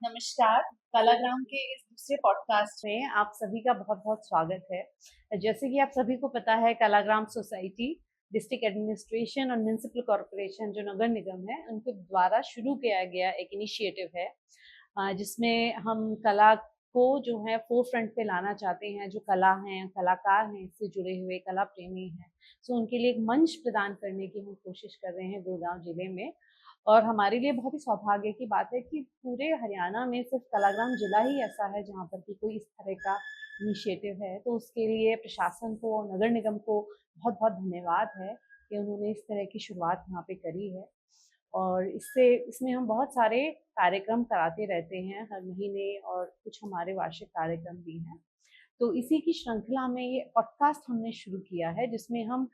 नमस्कार। कलाग्राम के इस दूसरे पॉडकास्ट में आप सभी का बहुत-बहुत स्वागत है। जैसे कि आप सभी को पता है, कलाग्राम सोसाइटी, डिस्ट्रिक्ट एडमिनिस्ट्रेशन और म्युनिसिपल कॉर्पोरेशन जो नगर निगम है, उनके द्वारा शुरू किया गया एक इनिशिएटिव है जिसमें हम कला को जो है फ़ोर फ्रंट पे लाना चाहते हैं। जो कला हैं, कलाकार हैं, इससे जुड़े हुए कला प्रेमी हैं, सो उनके लिए एक मंच प्रदान करने की हम कोशिश कर रहे हैं गुड़गाँव ज़िले में। और हमारे लिए बहुत ही सौभाग्य की बात है कि पूरे हरियाणा में सिर्फ कलाग्राम जिला ही ऐसा है जहाँ पर कि कोई इस तरह का इनिशिएटिव है। तो उसके लिए प्रशासन को और नगर निगम को बहुत-बहुत धन्यवाद है कि उन्होंने इस तरह की शुरुआत यहाँ पे करी है। और इसमें हम बहुत सारे कार्यक्रम कराते रहते हैं हर महीने, और कुछ हमारे वार्षिक कार्यक्रम भी हैं। तो इसी की श्रृंखला में ये पॉडकास्ट हमने शुरू किया है, जिसमें हम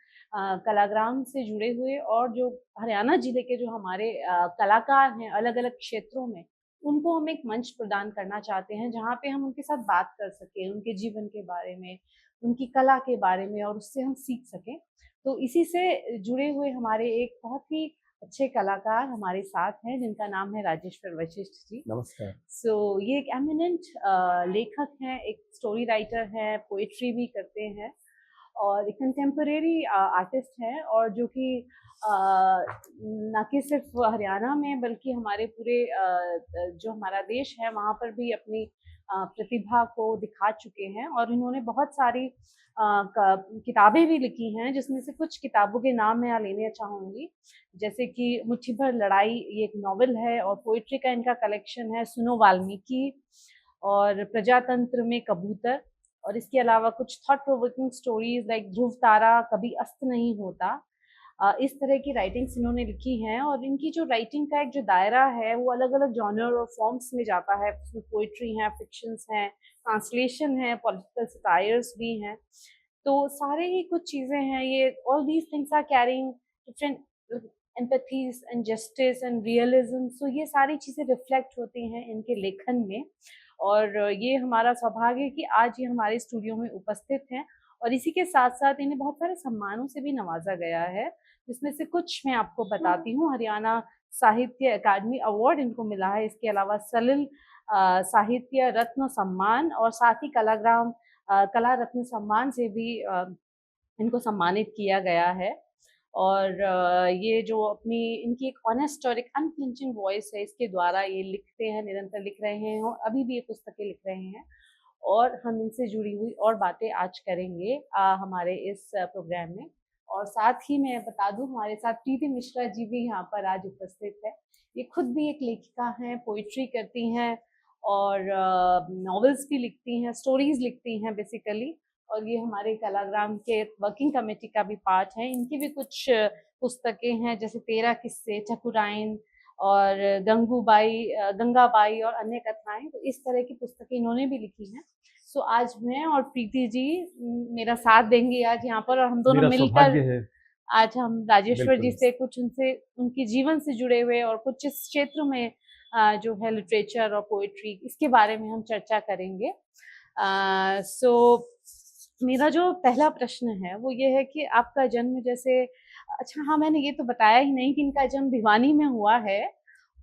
कलाग्राम से जुड़े हुए और जो हरियाणा जिले के जो हमारे कलाकार हैं अलग-अलग क्षेत्रों में, उनको हम एक मंच प्रदान करना चाहते हैं, जहाँ पे हम उनके साथ बात कर सकें, उनके जीवन के बारे में, उनकी कला के बारे में, और उससे हम सीख सकें। तो इसी से जुड़े हुए हमारे एक बहुत ही अच्छे कलाकार हमारे साथ हैं, जिनका नाम है राजेश्वर वशिष्ठ जी। नमस्कार। ये एक एमिनेंट लेखक हैं, एक स्टोरी राइटर हैं, पोएट्री भी करते हैं और एक कंटेम्परेरी आर्टिस्ट हैं, और जो कि ना कि सिर्फ हरियाणा में बल्कि हमारे पूरे जो हमारा देश है वहाँ पर भी अपनी प्रतिभा को दिखा चुके हैं। और इन्होंने बहुत सारी किताबें भी लिखी हैं, जिसमें से कुछ किताबों के नाम मैं यहाँ लेना चाहूँगी। जैसे कि मुट्ठी भर लड़ाई, ये एक नॉवल है, और पोएट्री का इनका कलेक्शन है सुनो वाल्मीकि, और प्रजातंत्र में कबूतर, और इसके अलावा कुछ थॉट प्रोवोकिंग स्टोरीज लाइक ध्रुव तारा कभी अस्त नहीं होता। इस तरह की राइटिंग्स इन्होंने लिखी हैं, और इनकी जो राइटिंग का एक जो दायरा है वो अलग-अलग जॉनर और फॉर्म्स में जाता है। उसमें पोएट्री है, फिक्शंस हैं, ट्रांसलेशन है, पॉलिटिकल सटायर्स भी हैं। तो सारे ही कुछ चीज़ें हैं, ये all these things are caring different empathies and justice and realism. So ये सारी चीज़ें रिफ्लेक्ट होती हैं इनके लेखन में, और ये हमारा सौभाग्य है कि आज ये हमारे स्टूडियो में उपस्थित हैं। और इसी के साथ-साथ इन्हें बहुत सारे सम्मानों से भी नवाज़ा गया है, जिसमें से कुछ मैं आपको बताती हूँ। हरियाणा साहित्य अकादमी अवार्ड इनको मिला है, इसके अलावा सलिल साहित्य रत्न सम्मान, और साथ ही कलाग्राम कला रत्न सम्मान से भी इनको सम्मानित किया गया है। और ये जो अपनी इनकी एक ऑनेस्ट और एक अनफ्लिंचिंग वॉइस है, इसके द्वारा ये लिखते हैं, निरंतर लिख रहे हैं, और अभी भी ये पुस्तकें लिख रहे हैं। और हम इनसे जुड़ी हुई और बातें आज करेंगे हमारे इस प्रोग्राम में। और साथ ही मैं बता दूं, हमारे साथ प्रीति मिश्रा जी भी यहाँ पर आज उपस्थित है। ये खुद भी एक लेखिका हैं, पोइट्री करती हैं, और नॉवेल्स भी लिखती हैं, स्टोरीज लिखती हैं बेसिकली। और ये हमारे कलाग्राम के वर्किंग कमेटी का भी पार्ट है। इनकी भी कुछ पुस्तकें हैं, जैसे 13 किस्से, ठकुराइन, और गंगाबाई और अन्य कथाएं। तो इस तरह की पुस्तकें इन्होंने भी लिखी हैं। सो आज मैं और प्रीति जी मेरा साथ देंगे आज यहाँ पर, और हम दोनों मेरा मिलकर सौभाग्य है। आज हम राजेश्वर जी बिल्कुल। से कुछ उनसे उनके जीवन से जुड़े हुए और कुछ इस क्षेत्र में जो है लिटरेचर और पोएट्री, इसके बारे में हम चर्चा करेंगे। सो मेरा जो पहला प्रश्न है वो ये है कि आपका जन्म जैसे, अच्छा हाँ, मैंने ये तो बताया ही नहीं कि इनका जन्म भिवानी में हुआ है,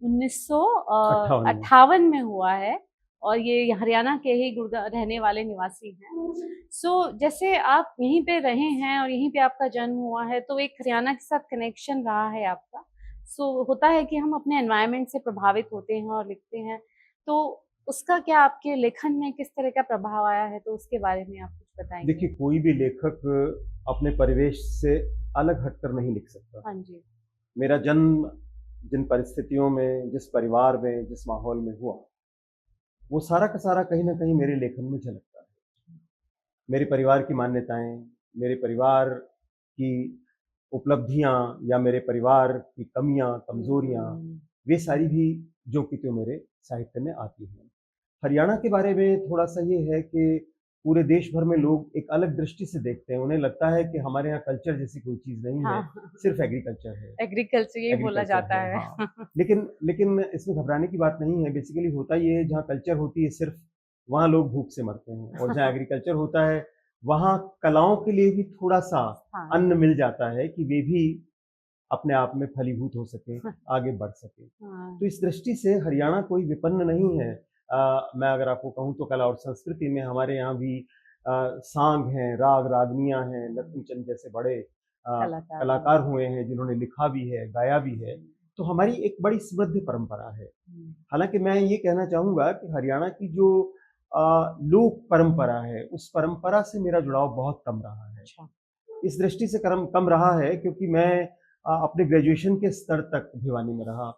58 में। 1958 में हुआ है, और ये हरियाणा के ही गुड़गाँव रहने वाले निवासी हैं। जैसे आप यहीं पे रहे हैं और यहीं पे आपका जन्म हुआ है, तो एक हरियाणा के साथ कनेक्शन रहा है आपका। होता है कि हम अपने एनवायरनमेंट से प्रभावित होते हैं और लिखते हैं, तो उसका क्या आपके लेखन में किस तरह का प्रभाव आया है? तो उसके बारे में आप कुछ बताएँगे? देखिए, कोई भी लेखक अपने परिवेश से अलग हटकर नहीं लिख सकता। हाँ जी। मेरा जन्म जिन परिस्थितियों में, जिस परिवार में, जिस माहौल में हुआ, वो सारा का सारा कहीं न कहीं मेरे लेखन में झलकता है। मेरे परिवार की मान्यताएँ, मेरे परिवार की उपलब्धियाँ या मेरे परिवार की कमियाँ, कमज़ोरियाँ, हुँ। वे सारी भी जो कि त्यों मेरे साहित्य में आती हैं। हरियाणा के बारे में थोड़ा-सा ये है कि पूरे देश भर में लोग एक अलग दृष्टि से देखते हैं। उन्हें लगता है कि हमारे यहाँ कल्चर जैसी कोई चीज़ नहीं है, हाँ, सिर्फ़ एग्रीकल्चर है। एग्रीकल्चर यही बोला एग्रीकल्चर जाता है, है। हाँ। लेकिन लेकिन इसमें घबराने की बात नहीं है। बेसिकली होता ये है, जहाँ कल्चर होती है सिर्फ़, वहाँ लोग भूख से मरते हैं, और जहाँ एग्रीकल्चर होता है, वहाँ कलाओं के लिए भी थोड़ा-सा हाँ, अन्न मिल जाता है कि वे भी अपने आप में फलीभूत हो सके, आगे बढ़ सके। हाँ, तो इस दृष्टि से हरियाणा कोई विपन्न नहीं है। मैं अगर आपको कहूँ तो कला और संस्कृति में हमारे यहाँ भी सांग हैं, राग रागनियाँ हैं, लक्ष्मीचंद जैसे बड़े कलाकार कलाकार हैं। हुए हैं जिन्होंने लिखा भी है, गाया भी है। तो हमारी एक बड़ी समृद्ध परंपरा है। हालाँकि मैं ये कहना चाहूँगा कि हरियाणा की जो लोक परंपरा है, उस परंपरा से मेरा जुड़ाव बहुत कम रहा है। अच्छा, इस दृष्टि से कम रहा है क्योंकि मैं अपने ग्रेजुएशन के स्तर तक भिवानी में रहा।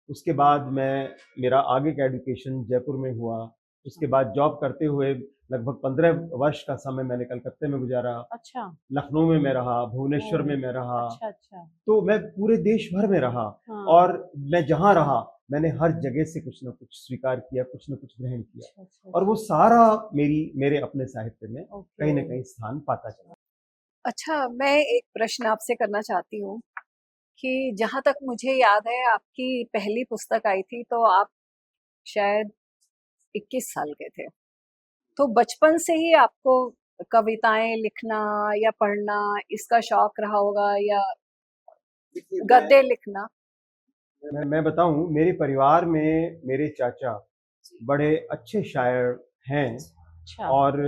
उसके बाद मेरा आगे का एजुकेशन जयपुर में हुआ। उसके बाद जॉब करते हुए लगभग 15 वर्ष का समय मैंने कलकत्ते में गुजारा। अच्छा, लखनऊ में मैं रहा, भुवनेश्वर में ओह! मैं रहा। अच्छा, अच्छा। तो मैं पूरे देश भर में रहा हाँ, और मैं जहाँ रहा, मैंने हर जगह से कुछ न कुछ स्वीकार किया, कुछ न कुछ ग्रहण किया अच्छा, अच्छा, और वो अच्छा। सारा मेरे अपने साहित्य में कहीं न ओके। कहीं स्थान पाता चला। अच्छा, मैं एक प्रश्न आपसे करना चाहती हूँ कि जहाँ तक मुझे याद है आपकी पहली पुस्तक आई थी तो आप शायद 21 साल के थे। तो बचपन से ही आपको कविताएँ लिखना या पढ़ना इसका शौक रहा होगा या देखिए, गद्य लिखना? मैं बताऊँ मेरे परिवार में मेरे चाचा बड़े अच्छे शायर हैं अच्छा, और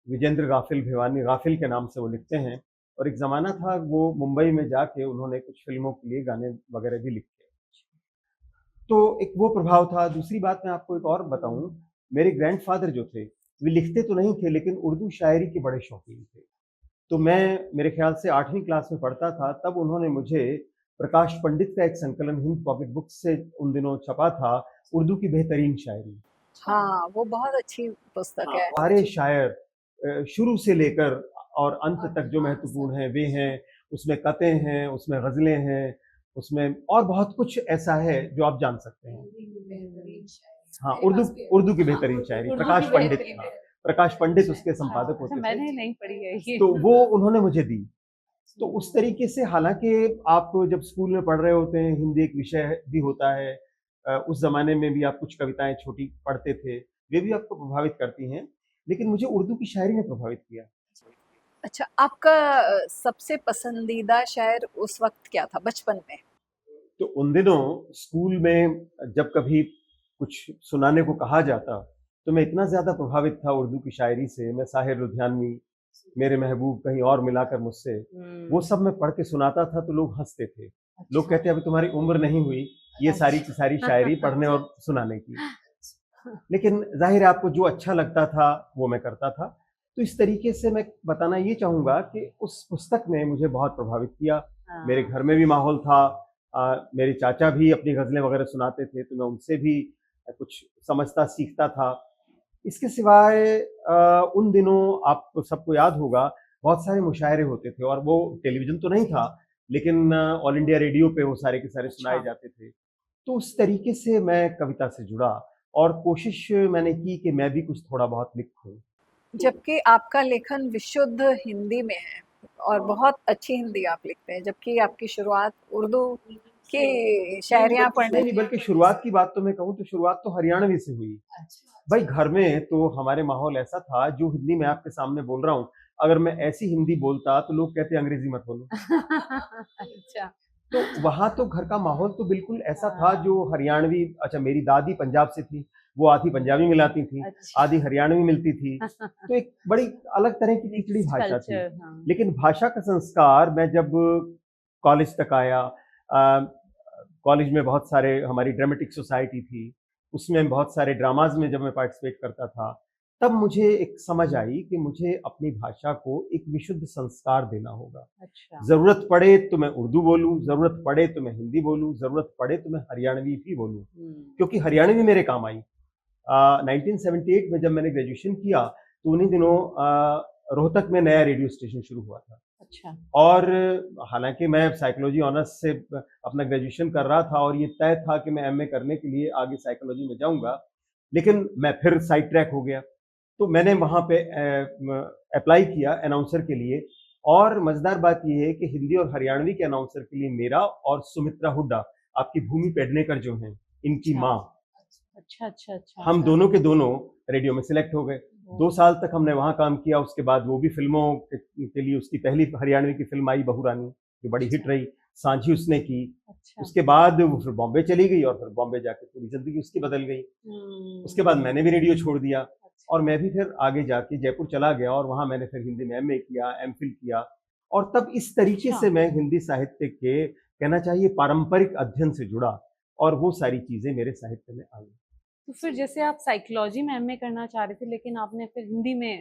विजेंद्र गाफिल भिवानी गाफिल के नाम से वो लिखते हैं और एक ज़माना था वो मुंबई में जाके उन्होंने कुछ फ़िल्मों के लिए गाने वगैरह भी लिखे। तो एक वो प्रभाव था। दूसरी बात मैं आपको एक और बताऊँ, मेरे ग्रैंडफ़ादर जो थे, वे लिखते तो नहीं थे लेकिन उर्दू शायरी के बड़े शौकीन थे। तो मैं मेरे ख़्याल से 8वीं क्लास में पढ़ता था, तब उन्होंने मुझे प्रकाश पंडित का एक संकलन हिंद पॉकेट बुक से उन दिनों छपा था, उर्दू की बेहतरीन शायरी। हाँ, वो बहुत अच्छी पुस्तक हाँ, है। सारे शायर शुरू से लेकर और अंत तक जो महत्वपूर्ण हैं, वे हैं। उसमें कतें हैं, उसमें ग़ज़लें हैं, उसमें और बहुत कुछ ऐसा है जो आप जान सकते हैं। हाँ, उर्दू की बेहतरीन शायरी उर्दू प्रकाश की पंडित बेहतरीन हाँ, प्रकाश पंडित उसके संपादक अच्छा, होते थे। मैंने नहीं पढ़ी है ये। तो वो उन्होंने मुझे दी। तो उस तरीके से हालाँकि आप जब स्कूल में पढ़ रहे होते हैं, हिंदी एक विषय भी होता है। उस ज़माने में भी आप कुछ कविताएँ छोटी पढ़ते थे, वे भी आपको प्रभावित करती हैं। लेकिन मुझे उर्दू की शायरी ने प्रभावित किया। अच्छा, आपका सबसे पसंदीदा शायर उस वक़्त क्या था बचपन में? तो उन दिनों स्कूल में जब कभी कुछ सुनाने को कहा जाता, तो मैं इतना ज़्यादा प्रभावित था उर्दू की शायरी से, मैं साहिर लुधियानवी, मेरे महबूब कहीं और मिलाकर मुझसे, वो सब मैं पढ़ के सुनाता था तो लोग हँसते थे। लोग अच्छा, कहते अभी तुम्हारी उम्र नहीं हुई, ये सारी की सारी शायरी पढ़ने और सुनाने की। लेकिन ज़ाहिर है आपको जो अच्छा लगता था, वो मैं करता था। तो इस तरीके से मैं बताना ये चाहूँगा कि उस पुस्तक ने मुझे बहुत प्रभावित किया। मेरे हाँ, घर में भी माहौल था। मेरे चाचा भी अपनी ग़ज़लें वग़ैरह सुनाते थे, तो मैं उनसे भी कुछ समझता सीखता था। इसके सिवाय उन दिनों आपको सबको याद होगा, बहुत सारे मुशायरे होते थे और वो टेलीविज़न तो नहीं था, लेकिन ऑल इंडिया रेडियो पे वो सारे के सारे सुनाए अच्छा, जाते थे। तो उस तरीके से मैं कविता से जुड़ा और कोशिश मैंने की कि मैं भी कुछ थोड़ा बहुत लिखूँ। जबकि आपका लेखन विशुद्ध हिंदी में है और बहुत अच्छी हिंदी आप लिखते हैं, जबकि आपकी शुरुआत उर्दू की शायरियाँ पढ़ने नहीं, बल्कि शुरुआत की बात तो मैं कहूँ तो शुरुआत तो हरियाणवी से हुई। भाई घर में तो हमारे माहौल ऐसा था जो हिंदी मैं आपके सामने बोल रहा हूँ, अगर मैं ऐसी हिंदी बोलता तो लोग कहते अंग्रेज़ी मत बोलो। अच्छा, तो वहाँ तो घर का माहौल तो बिल्कुल ऐसा था हाँ, जो हरियाणवी अच्छा मेरी दादी पंजाब से थी, वो आधी पंजाबी मिलाती थी, अच्छा, आधी हरियाणवी मिलती थी, तो एक बड़ी अलग तरह की खिचड़ी मिक्स्ड भाषा थी। कल्चर, हाँ, लेकिन भाषा का संस्कार मैं जब कॉलेज तक आया कॉलेज में बहुत सारे हमारी ड्रामेटिक सोसाइटी थी, उसमें बहुत सारे ड्रामाज़ में जब मैं पार्टिसिपेट करता था, तब मुझे एक समझ आई कि मुझे अपनी भाषा को एक विशुद्ध संस्कार देना होगा। अच्छा, ज़रूरत पड़े तो मैं उर्दू बोलूँ, ज़रूरत पड़े तो मैं हिंदी बोलूँ, ज़रूरत पड़े तो मैं हरियाणवी भी बोलूँ, क्योंकि हरियाणवी मेरे काम आई। 1978 में जब मैंने ग्रेजुएशन किया, तो उन्हीं दिनों रोहतक में नया रेडियो स्टेशन शुरू हुआ था अच्छा, और हालाँकि मैं साइकोलॉजी ऑनर्स से अपना ग्रेजुएशन कर रहा था और ये तय था कि मैं एमए करने के लिए आगे साइकोलॉजी में जाऊँगा, लेकिन मैं फिर साइड ट्रैक हो गया। तो मैंने वहाँ पे अप्लाई किया अनाउंसर के लिए और मज़ेदार बात ये है कि हिंदी और हरियाणवी के अनाउंसर के लिए मेरा और सुमित्रा हुड्डा, आपकी भूमि पेडनेकर जो हैं, इनकी अच्छा, माँ, अच्छा, अच्छा, अच्छा, हम दोनों के दोनों रेडियो में सिलेक्ट हो गए। ओह! 2 साल तक हमने वहाँ काम किया, उसके बाद वो भी फ़िल्मों के लिए उसकी पहली हरियाणवी की फ़िल्म आई बहू रानी, कि बड़ी हिट रही, सांझी उसने की। अच्छा। उसके बाद वो फिर बॉम्बे चली गई और फिर बॉम्बे जाके पूरी जिंदगी उसकी बदल गई। उसके बाद मैंने भी रेडियो छोड़ दिया और मैं भी फिर आगे जाके जयपुर चला गया और वहाँ मैंने फिर हिंदी में एमए किया, एमफिल किया और तब इस तरीके अच्छा। से मैं हिंदी साहित्य के कहना चाहिए पारंपरिक अध्ययन से जुड़ा और वो सारी चीजें मेरे साहित्य में आई। तो फिर जैसे आप साइकोलॉजी में एमए करना चाह रहे थे लेकिन आपने फिर हिंदी में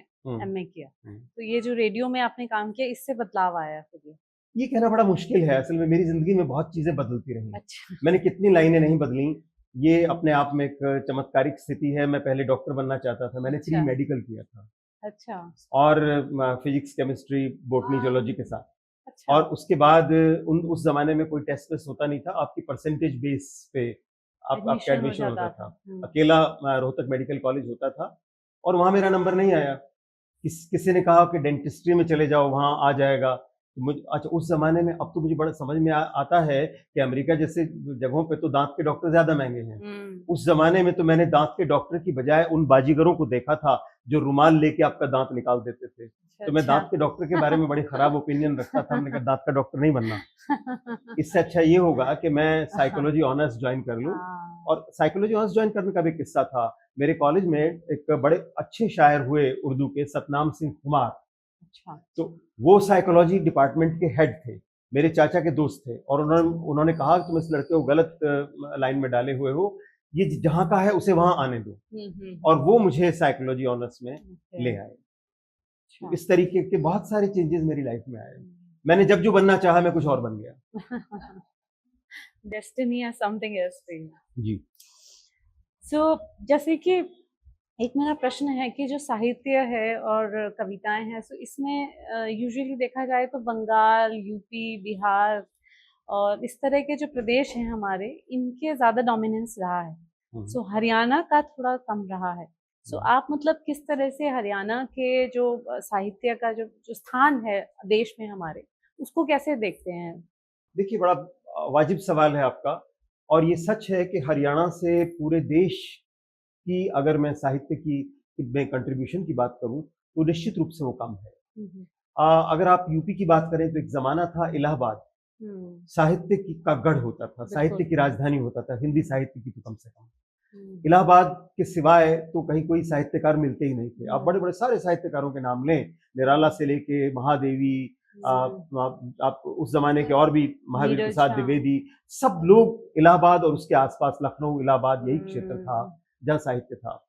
एमए किया, तो ये जो रेडियो में आपने काम किया इससे बदलाव आया फिर? ये कहना बड़ा मुश्किल है, असल में मेरी जिंदगी में बहुत चीजें बदलती रही। अच्छा। मैंने कितनी लाइनें नहीं बदली, ये अपने आप में एक चमत्कारिक स्थिति है। मैं पहले डॉक्टर बनना चाहता था, मैंने प्री अच्छा। मेडिकल किया था अच्छा। और फिजिक्स, केमिस्ट्री, बोटनी, जूलॉजी के साथ। अच्छा। और उसके बाद उस जमाने में कोई टेस्ट वेस्ट होता नहीं था, आपकी परसेंटेज बेस पे आपका एडमिशन हो एडमिशन होता जाता था। था। अकेला रोहतक मेडिकल कॉलेज होता था और वहाँ मेरा नंबर नहीं आया। किसी ने कहा कि डेंटिस्ट्री में चले जाओ, वहाँ आ जाएगा। अच्छा, उस ज़माने में, अब तो मुझे बड़ा समझ में आता है कि अमेरिका जैसे जगहों पे तो दाँत के डॉक्टर ज़्यादा महँगे हैं। उस ज़माने में तो मैंने दाँत के डॉक्टर की बजाय उन बाजीगरों को देखा था, जो रुमाल लेके आपका दाँत निकाल देते थे। तो मैं दाँत के डॉक्टर के बारे में बड़े खराब ओपिनियन रखता था। मैंने कहा दाँत का डॉक्टर नहीं बनना। इससे अच्छा ये होगा कि मैं साइकोलॉजी ऑनर्स ज्वाइन कर लूँ। और साइकोलॉजी ऑनर्स ज्वाइन करने का भी किस्सा था। मेरे कॉलेज में एक बड़े अच्छे शायर हुए उर्दू के, सतनाम सिंह कुमार। अच्छा। तो वो साइकोलॉजी डिपार्टमेंट के हेड थे, मेरे चाचा के दोस्त थे और उन्होंने कहा कि तुम इस लड़के को गलत लाइन में डाले हुए हो, ये जहाँ का है उसे वहाँ आने दो। और वो मुझे साइकोलॉजी ऑनर्स में ले आए। अच्छा। इस तरीके के बहुत सारे चेंजेस मेरी लाइफ में आए। मैंने जब जो बनना चाहा मैं कुछ और बन गया। डेस्टिनी या समथिंग एल्स फॉर यू। जी। सो जैसे कि एक मेरा प्रश्न है कि जो साहित्य है और कविताएं हैं, सो इसमें यूजुअली देखा जाए तो बंगाल, यूपी, बिहार और इस तरह के जो प्रदेश हैं हमारे, इनके ज़्यादा डोमिनेंस रहा है। सो हरियाणा का थोड़ा कम रहा है। सो आप मतलब किस तरह से हरियाणा के जो साहित्य का जो स्थान है देश में हमारे, उसको कैसे देखते हैं? देखिए, बड़ा वाजिब सवाल है आपका और ये सच है कि हरियाणा से पूरे देश की अगर मैं साहित्य की में कंट्रीब्यूशन की बात करूं तो निश्चित रूप से वो कम है। अगर आप यूपी की बात करें तो एक ज़माना था इलाहाबाद साहित्य का गढ़ होता था, साहित्य की राजधानी होता था, हिंदी साहित्य की तो कम से कम। इलाहाबाद के सिवाय तो कहीं कोई साहित्यकार मिलते ही नहीं थे। आप बड़े बड़े सारे साहित्यकारों के नाम लें, निराला से लेके महादेवी, आप उस जमाने के और भी, महावीर प्रसाद द्विवेदी, सब लोग इलाहाबाद और उसके आसपास, लखनऊ, इलाहाबाद, यही क्षेत्र था जहाँ साहित्य था।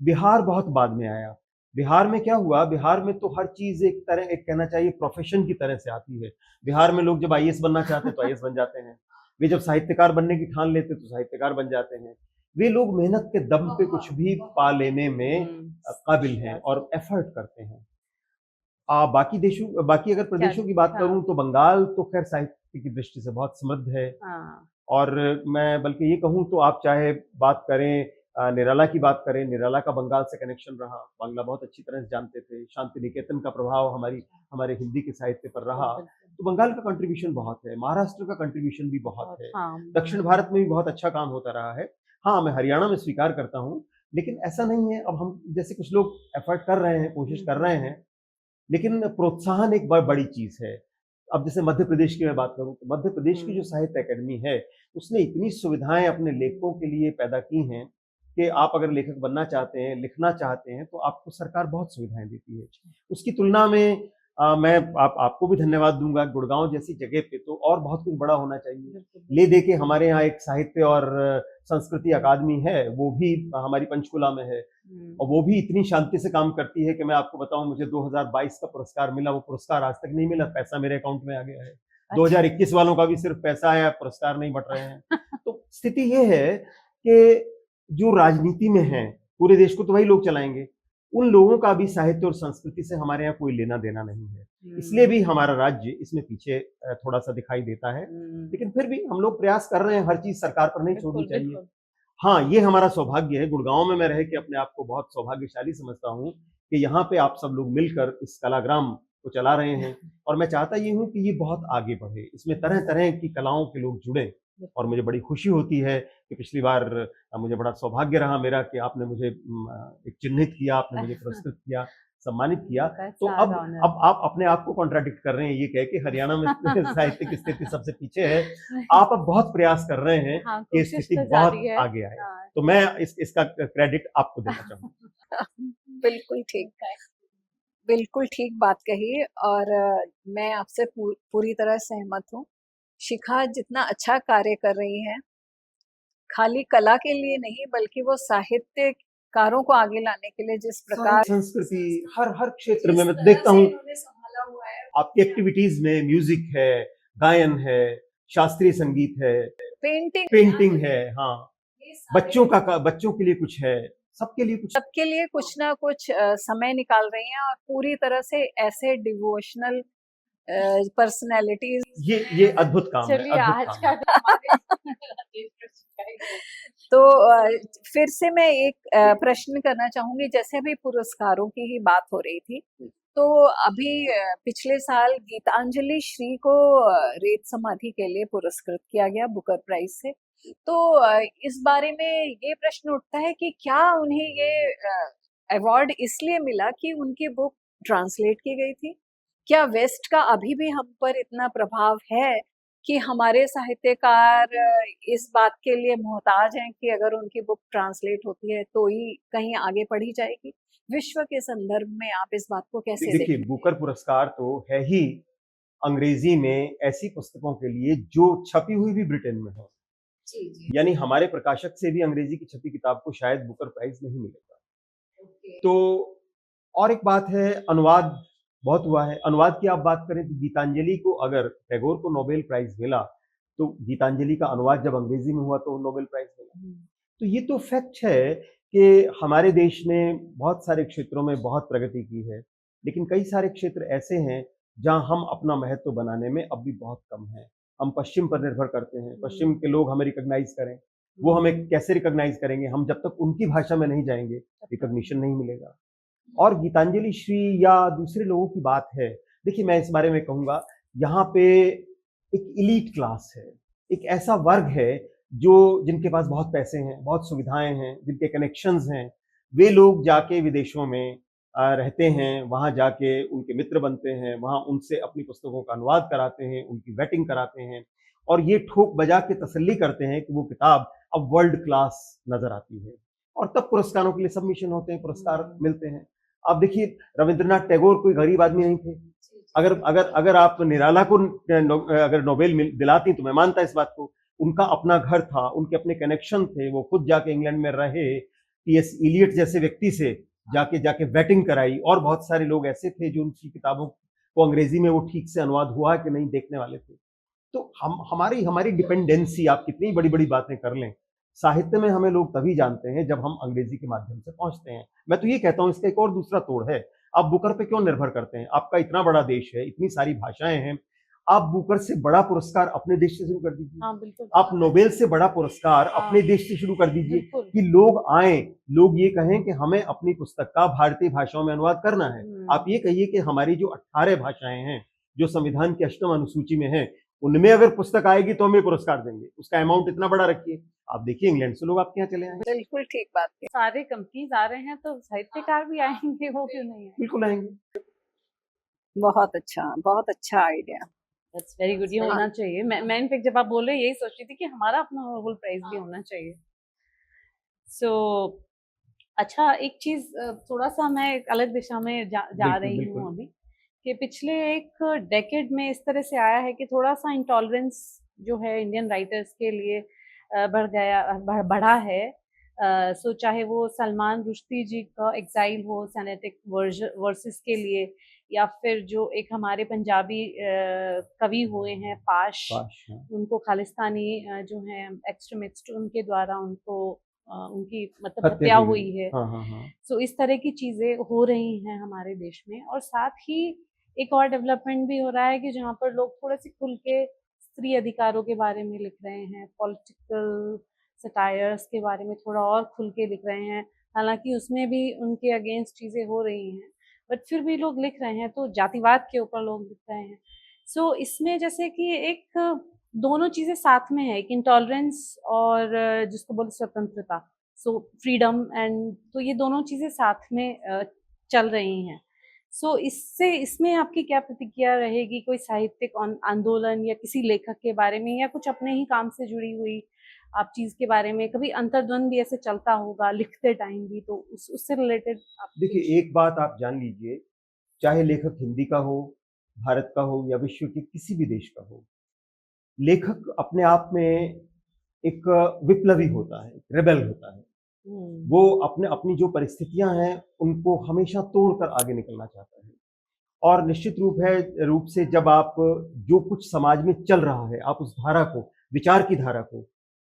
बिहार बहुत बाद में आया। बिहार में क्या हुआ, बिहार में तो हर चीज एक कहना चाहिए प्रोफेशन की तरह से आती है। बिहार में लोग जब आईएएस बनना चाहते हैं तो आईएएस बन जाते हैं, वे जब साहित्यकार बनने की ठान लेते तो साहित्यकार बन जाते हैं। वे लोग मेहनत के दम पे कुछ भी पा लेने में काबिल हैं और एफर्ट करते हैं। बाकी अगर प्रदेशों की बात करूं तो बंगाल तो खैर साहित्य की दृष्टि से बहुत समृद्ध है। और मैं बल्कि ये कहूं तो आप चाहे बात करें निराला की बात करें, निराला का बंगाल से कनेक्शन रहा, बांग्ला बहुत अच्छी तरह से जानते थे, शांति निकेतन का प्रभाव हमारे हिंदी के साहित्य पर रहा, तो बंगाल का कंट्रीब्यूशन बहुत है, महाराष्ट्र का कंट्रीब्यूशन भी बहुत है, दक्षिण भारत में भी बहुत अच्छा काम होता रहा है। हाँ, मैं हरियाणा में स्वीकार करता हूँ, लेकिन ऐसा नहीं है। अब हम जैसे कुछ लोग एफर्ट कर रहे हैं, कोशिश कर रहे हैं, लेकिन प्रोत्साहन एक बड़ी चीज है। अब जैसे मध्य प्रदेश की मैं बात करूं तो मध्य प्रदेश की जो साहित्य अकेडमी है, उसने इतनी सुविधाएं अपने लेखकों के लिए पैदा की हैं कि आप अगर लेखक बनना चाहते हैं, लिखना चाहते हैं, तो आपको सरकार बहुत सुविधाएं देती है। उसकी तुलना में मैं आपको भी धन्यवाद दूंगा। गुड़गांव जैसी जगह पे तो और बहुत कुछ बड़ा होना चाहिए। ले दे के हमारे यहाँ एक साहित्य और संस्कृति अकादमी है, वो भी हमारी पंचकुला में है और वो भी इतनी शांति से काम करती है कि मैं आपको बताऊं, मुझे 2022 का पुरस्कार मिला, वो पुरस्कार आज तक नहीं मिला, पैसा मेरे अकाउंट में आ गया है। 2021 वालों का भी सिर्फ पैसा आया, पुरस्कार नहीं बट रहे हैं। तो स्थिति ये है कि जो राजनीति में है, पूरे देश को तो वही लोग चलाएंगे, उन लोगों का भी साहित्य और संस्कृति से हमारे यहाँ कोई लेना देना नहीं है। इसलिए भी हमारा राज्य इसमें पीछे थोड़ा सा दिखाई देता है, लेकिन फिर भी हम लोग प्रयास कर रहे हैं। हर चीज सरकार पर नहीं छोड़नी चाहिए। हाँ, ये हमारा सौभाग्य है, गुड़गांव में मैं रह के अपने आप को बहुत सौभाग्यशाली समझता हूँ कि यहाँ पे आप सब लोग मिलकर इस कलाग्राम को चला रहे हैं और मैं चाहता ये हूँ कि ये बहुत आगे बढ़े, इसमें तरह तरह की कलाओं के लोग जुड़े। और मुझे बड़ी खुशी होती है कि पिछली बार मुझे बड़ा सौभाग्य रहा मेरा कि आपने मुझे एक चिन्हित किया, आपने मुझे पुरस्कृत किया। सम्मानित किया। That's तो our अब honor. अब आप अपने आप को कॉन्ट्राडिक्ट कर रहे हैं ये कह के हरियाणा में साहित्यिक स्थिति सबसे पीछे है। आप अब बहुत प्रयास कर रहे हैं हाँ, कि कोशिश स्थिति तो बहुत जारी है। आगे आए। हाँ, तो मैं इसका क्रेडिट आपको देना चाहूंगा। बिल्कुल ठीक है, बिल्कुल ठीक बात कही। और मैं आपसे पूरी तरह सहमत हूँ। शिखा जितना अच्छा कार्य कर रही है, खाली कला के लिए नहीं बल्कि वो साहित्यकारों को आगे लाने के लिए जिस प्रकार संस्कृति हर क्षेत्र में जिस मैं तरह देखता से हूँ इन्होंने संभाला हुआ है, आपकी एक्टिविटीज में म्यूजिक है, गायन है, शास्त्रीय संगीत है, पेंटिंग है, हाँ, ये सारे बच्चों के लिए कुछ है, सबके लिए कुछ। सबके लिए कुछ ना कुछ समय निकाल रही हैं और पूरी तरह से ऐसे डिवोशनल पर्सनैलिटीज। ये अद्भुत काम है, चलिए अद्भुत आज काम का है। तो फिर से मैं एक प्रश्न करना चाहूंगी। जैसे अभी पुरस्कारों की ही बात हो रही थी, तो अभी पिछले साल गीतांजलि श्री को रेत समाधि के लिए पुरस्कृत किया गया बुकर प्राइज से। तो इस बारे में ये प्रश्न उठता है कि क्या उन्हें ये अवार्ड इसलिए मिला कि उनकी बुक ट्रांसलेट की गई थी? क्या वेस्ट का अभी भी हम पर इतना प्रभाव है कि हमारे साहित्यकार इस बात के लिए मोहताज हैं कि अगर उनकी बुक ट्रांसलेट होती है तो ही कहीं आगे पढ़ी जाएगी? विश्व के संदर्भ में आप इस बात को कैसे देखिए, देखते हैं? बुकर पुरस्कार तो है ही अंग्रेजी में ऐसी पुस्तकों के लिए जो छपी हुई भी ब्रिटेन में हो। जी जी। यानी हमारे प्रकाशक से भी अंग्रेजी की छपी किताब को शायद बुकर प्राइज नहीं मिलेगा। ओके। तो और एक बात है, अनुवाद बहुत हुआ है। अनुवाद की आप बात करें तो गीतांजलि को अगर टैगोर को नोबेल प्राइज मिला, तो गीतांजलि का अनुवाद जब अंग्रेजी में हुआ तो नोबेल प्राइज मिला। तो ये तो फैक्ट है कि हमारे देश ने बहुत सारे क्षेत्रों में बहुत प्रगति की है, लेकिन कई सारे क्षेत्र ऐसे हैं जहां हम अपना महत्व बनाने में अब भी बहुत कम है। हम पश्चिम पर निर्भर करते हैं, पश्चिम के लोग हमें रिकॉग्नाइज करें, वो हमें कैसे रिकॉग्नाइज करेंगे? हम जब तक उनकी भाषा में नहीं जाएंगे रिकॉग्निशन नहीं मिलेगा। और गीतांजलि श्री या दूसरे लोगों की बात है, देखिए मैं इस बारे में कहूँगा, यहाँ पे एक इलीट क्लास है, एक ऐसा वर्ग है जो जिनके पास बहुत पैसे हैं, बहुत सुविधाएं हैं, जिनके कनेक्शंस हैं, वे लोग जाके विदेशों में रहते हैं, वहाँ जाके उनके मित्र बनते हैं, वहाँ उनसे अपनी पुस्तकों का अनुवाद कराते हैं, उनकी वेटिंग कराते हैं और ये ठोक बजा के तसल्ली करते हैं कि वो किताब अब वर्ल्ड क्लास नजर आती है और तब पुरस्कारों के लिए सबमिशन होते हैं, पुरस्कार मिलते हैं। अब देखिए, रविंद्रनाथ टैगोर कोई गरीब आदमी नहीं थे। अगर अगर अगर आप निराला को अगर नोबेल दिलाती तो मैं मानता इस बात को। उनका अपना घर था, उनके अपने कनेक्शन थे, वो खुद जाके इंग्लैंड में रहे, टीएस इलियट जैसे व्यक्ति से जाके जाके वेटिंग कराई और बहुत सारे लोग ऐसे थे जो उनकी किताबों को अंग्रेजी में वो ठीक से अनुवाद हुआ कि नहीं देखने वाले थे। तो हमारी हमारी डिपेंडेंसी, आप कितनी बड़ी बड़ी बातें कर लें, साहित्य में हमें लोग तभी जानते हैं जब हम अंग्रेजी के माध्यम से पहुंचते हैं। मैं तो ये कहता हूं, इसका एक और दूसरा तोड़ है, आप बुकर पे क्यों निर्भर करते हैं? आपका इतना बड़ा देश है, इतनी सारी भाषाएं हैं, आप बुकर से बड़ा पुरस्कार अपने देश से शुरू कर दीजिए। हाँ, बिल्कुल। आप नोबेल से बड़ा पुरस्कार अपने देश से शुरू कर दीजिए कि लोग आए, लोग ये कहें कि हमें अपनी पुस्तक का भारतीय भाषाओं में अनुवाद करना है। आप ये कहिए कि हमारी जो 18 भाषाएं हैं जो संविधान की 8वीं अनुसूची में है, उनमें अगर पुस्तक आएगी तो हमें पुरस्कार देंगे। उसका अमाउंट इतना बड़ा रखिए। आप देखिए इंग्लैंड से लोग आपके यहाँ चले आएंगे। बिल्कुल ठीक बात है। सारे कंपनीज आ रहे हैं तो साहित्यकार भी आएंगे, वो क्यों नहीं है? बिल्कुल आएंगे। बहुत अच्छा आइडिया। दैट्स वेरी गुड, ये होना चाहिए। मैं इनफैक्ट जब आप बोल रहे यही सोच रही थी कि हमारा अपना नोबेल प्राइज भी होना चाहिए। सो अच्छा, एक चीज थोड़ा सा मैं एक अलग दिशा में जा रही हूँ अभी, कि पिछले एक डेकेड में इस तरह से आया है कि थोड़ा सा इंटॉलरेंस जो है इंडियन राइटर्स के लिए बढ़ा है। सो चाहे वो सलमान रुश्दी जी का एग्जाइल हो सेनेटिक वर्सेस के लिए, या फिर जो एक हमारे पंजाबी कवि हुए हैं पाश, उनको खालिस्तानी जो हैं एक्सट्रीमिस्ट, उनके द्वारा उनको उनकी मतलब हत्या हुई है। सो इस तरह की चीजें हो रही हैं हमारे देश में। और साथ ही एक और डेवलपमेंट भी हो रहा है कि जहाँ पर लोग थोड़े से खुल के स्त्री अधिकारों के बारे में लिख रहे हैं, पॉलिटिकल सटायर्स के बारे में थोड़ा और खुल के लिख रहे हैं। हालांकि उसमें भी उनके अगेंस्ट चीज़ें हो रही हैं, बट फिर भी लोग लिख रहे हैं, तो जातिवाद के ऊपर लोग लिख रहे हैं। सो इसमें जैसे कि एक दोनों चीज़ें साथ में है, एक इंटॉलरेंस और जिसको बोलते स्वतंत्रता, सो फ्रीडम एंड, तो ये दोनों चीज़ें साथ में चल रही हैं। सो इससे इसमें आपकी क्या प्रतिक्रिया रहेगी? कोई साहित्यिक आंदोलन या किसी लेखक के बारे में या कुछ अपने ही काम से जुड़ी हुई आप चीज के बारे में कभी अंतर्द्वंद भी ऐसे चलता होगा लिखते टाइम भी, तो उससे रिलेटेड आप देखिए, एक बात आप जान लीजिए, चाहे लेखक हिंदी का हो, भारत का हो या विश्व के किसी भी देश का हो, लेखक अपने आप में एक विप्लवी होता है, रेबेल होता है। वो अपने अपनी जो परिस्थितियां हैं उनको हमेशा तोड़कर आगे निकलना चाहता है। और निश्चित रूप से जब आप जो कुछ समाज में चल रहा है, आप उस धारा को, विचार की धारा को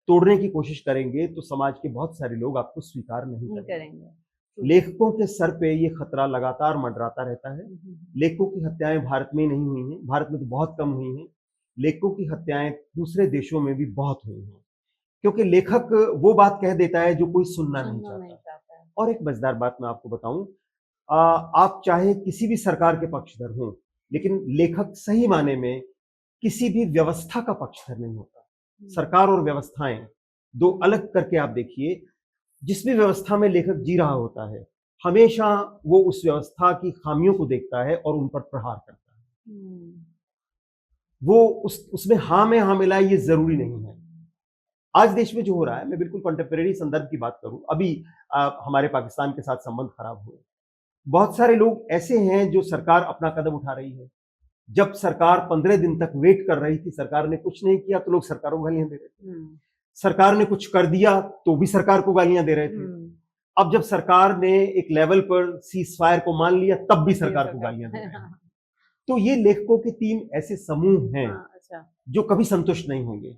तोड़ने की कोशिश करेंगे तो समाज के बहुत सारे लोग आपको स्वीकार नहीं करेंगे। लेखकों के सर पे ये खतरा लगातार मंडराता रहता है। लेखकों की हत्याएं भारत में नहीं हुई हैं, भारत में तो बहुत कम हुई हैं। लेखकों की हत्याएं दूसरे देशों में भी बहुत हुई हैं, क्योंकि लेखक वो बात कह देता है जो कोई सुनना नहीं चाहता। और एक मजेदार बात मैं आपको बताऊं, आप चाहे किसी भी सरकार के पक्षधर हों, लेकिन लेखक सही माने में किसी भी व्यवस्था का पक्षधर नहीं होता। सरकार और व्यवस्थाएं दो अलग करके आप देखिए। जिस भी व्यवस्था में लेखक जी रहा होता है, हमेशा वो उस व्यवस्था की खामियों को देखता है और उन पर प्रहार करता है। वो उसमें हाँ में हाँ मिलाए, ये जरूरी नहीं है। आज देश में जो हो रहा है, मैं बिल्कुल कंटेम्परेरी संदर्भ की बात करूं, अभी हमारे पाकिस्तान के साथ संबंध खराब हुए, बहुत सारे लोग ऐसे हैं जो सरकार अपना कदम उठा रही है। जब सरकार 15 दिन तक वेट कर रही थी, सरकार ने कुछ नहीं किया तो लोग सरकार को गालियां दे रहे थे। सरकार ने कुछ कर दिया तो भी सरकार को गालियां दे रहे थे। अब जब सरकार ने एक लेवल पर सीज फायर को मान लिया, तब भी सरकार को गालियां दे रहे हैं। तो ये लेखकों के 3 ऐसे समूह हैं जो कभी संतुष्ट नहीं होंगे।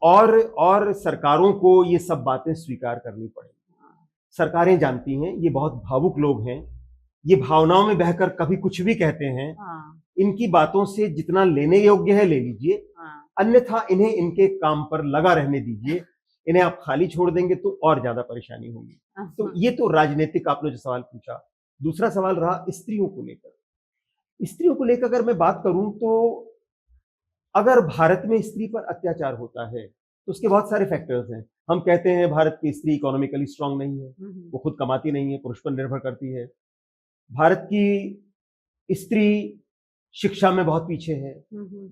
और सरकारों को ये सब बातें स्वीकार करनी पड़ेगी। सरकारें जानती हैं ये बहुत भावुक लोग हैं, ये भावनाओं में बहकर कभी कुछ भी कहते हैं। इनकी बातों से जितना लेने योग्य है ले लीजिए, अन्यथा इन्हें इनके काम पर लगा रहने दीजिए। इन्हें आप खाली छोड़ देंगे तो और ज्यादा परेशानी होगी। तो ये तो राजनीतिक आपने जो सवाल पूछा। दूसरा सवाल रहा स्त्रियों को लेकर। स्त्रियों को लेकर अगर मैं बात करूं तो अगर भारत में स्त्री पर अत्याचार होता है तो उसके बहुत सारे फैक्टर्स हैं। हम कहते हैं भारत की स्त्री इकोनॉमिकली स्ट्रांग नहीं है, वो खुद कमाती नहीं है, पुरुष पर निर्भर करती है। भारत की स्त्री शिक्षा में बहुत पीछे है।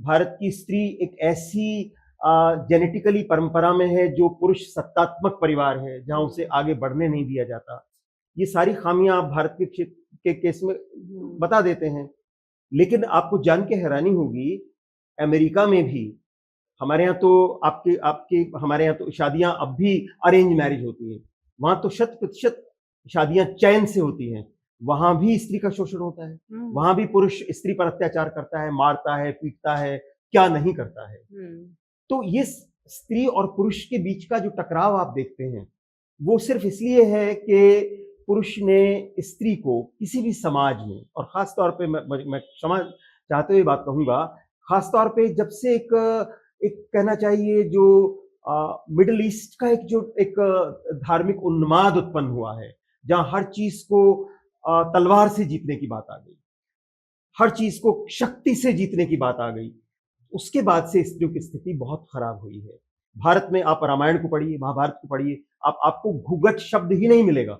भारत की स्त्री एक ऐसी जेनेटिकली परंपरा में है जो पुरुष सत्तात्मक परिवार है, जहां उसे आगे बढ़ने नहीं दिया जाता। ये सारी खामियां आप भारत के केस में बता देते हैं। लेकिन आपको जान के हैरानी होगी, अमेरिका में भी हमारे यहाँ तो हमारे यहाँ तो शादियां अब भी अरेंज मैरिज होती है। वहां तो 100% शादियां चयन से होती हैं। वहां भी स्त्री का शोषण होता है। वहां भी पुरुष स्त्री पर अत्याचार करता है, मारता है, पीटता है, क्या नहीं करता है। तो ये स्त्री और पुरुष के बीच का जो टकराव आप देखते हैं, वो सिर्फ इसलिए है कि पुरुष ने स्त्री को किसी भी समाज में, और खास तौर पे मैं क्षमा चाहते हुए बात कहूंगा, खास तौर पे जब से एक कहना चाहिए जो मिडिल ईस्ट का एक धार्मिक उन्माद उत्पन्न हुआ है, जहां हर चीज को तलवार से जीतने की बात आ गई, हर चीज को शक्ति से जीतने की बात आ गई, उसके बाद से स्त्रियों की स्थिति बहुत खराब हुई है। भारत में आप रामायण को पढ़िए, महाभारत को पढ़िए, आपको घूंघट शब्द ही नहीं मिलेगा।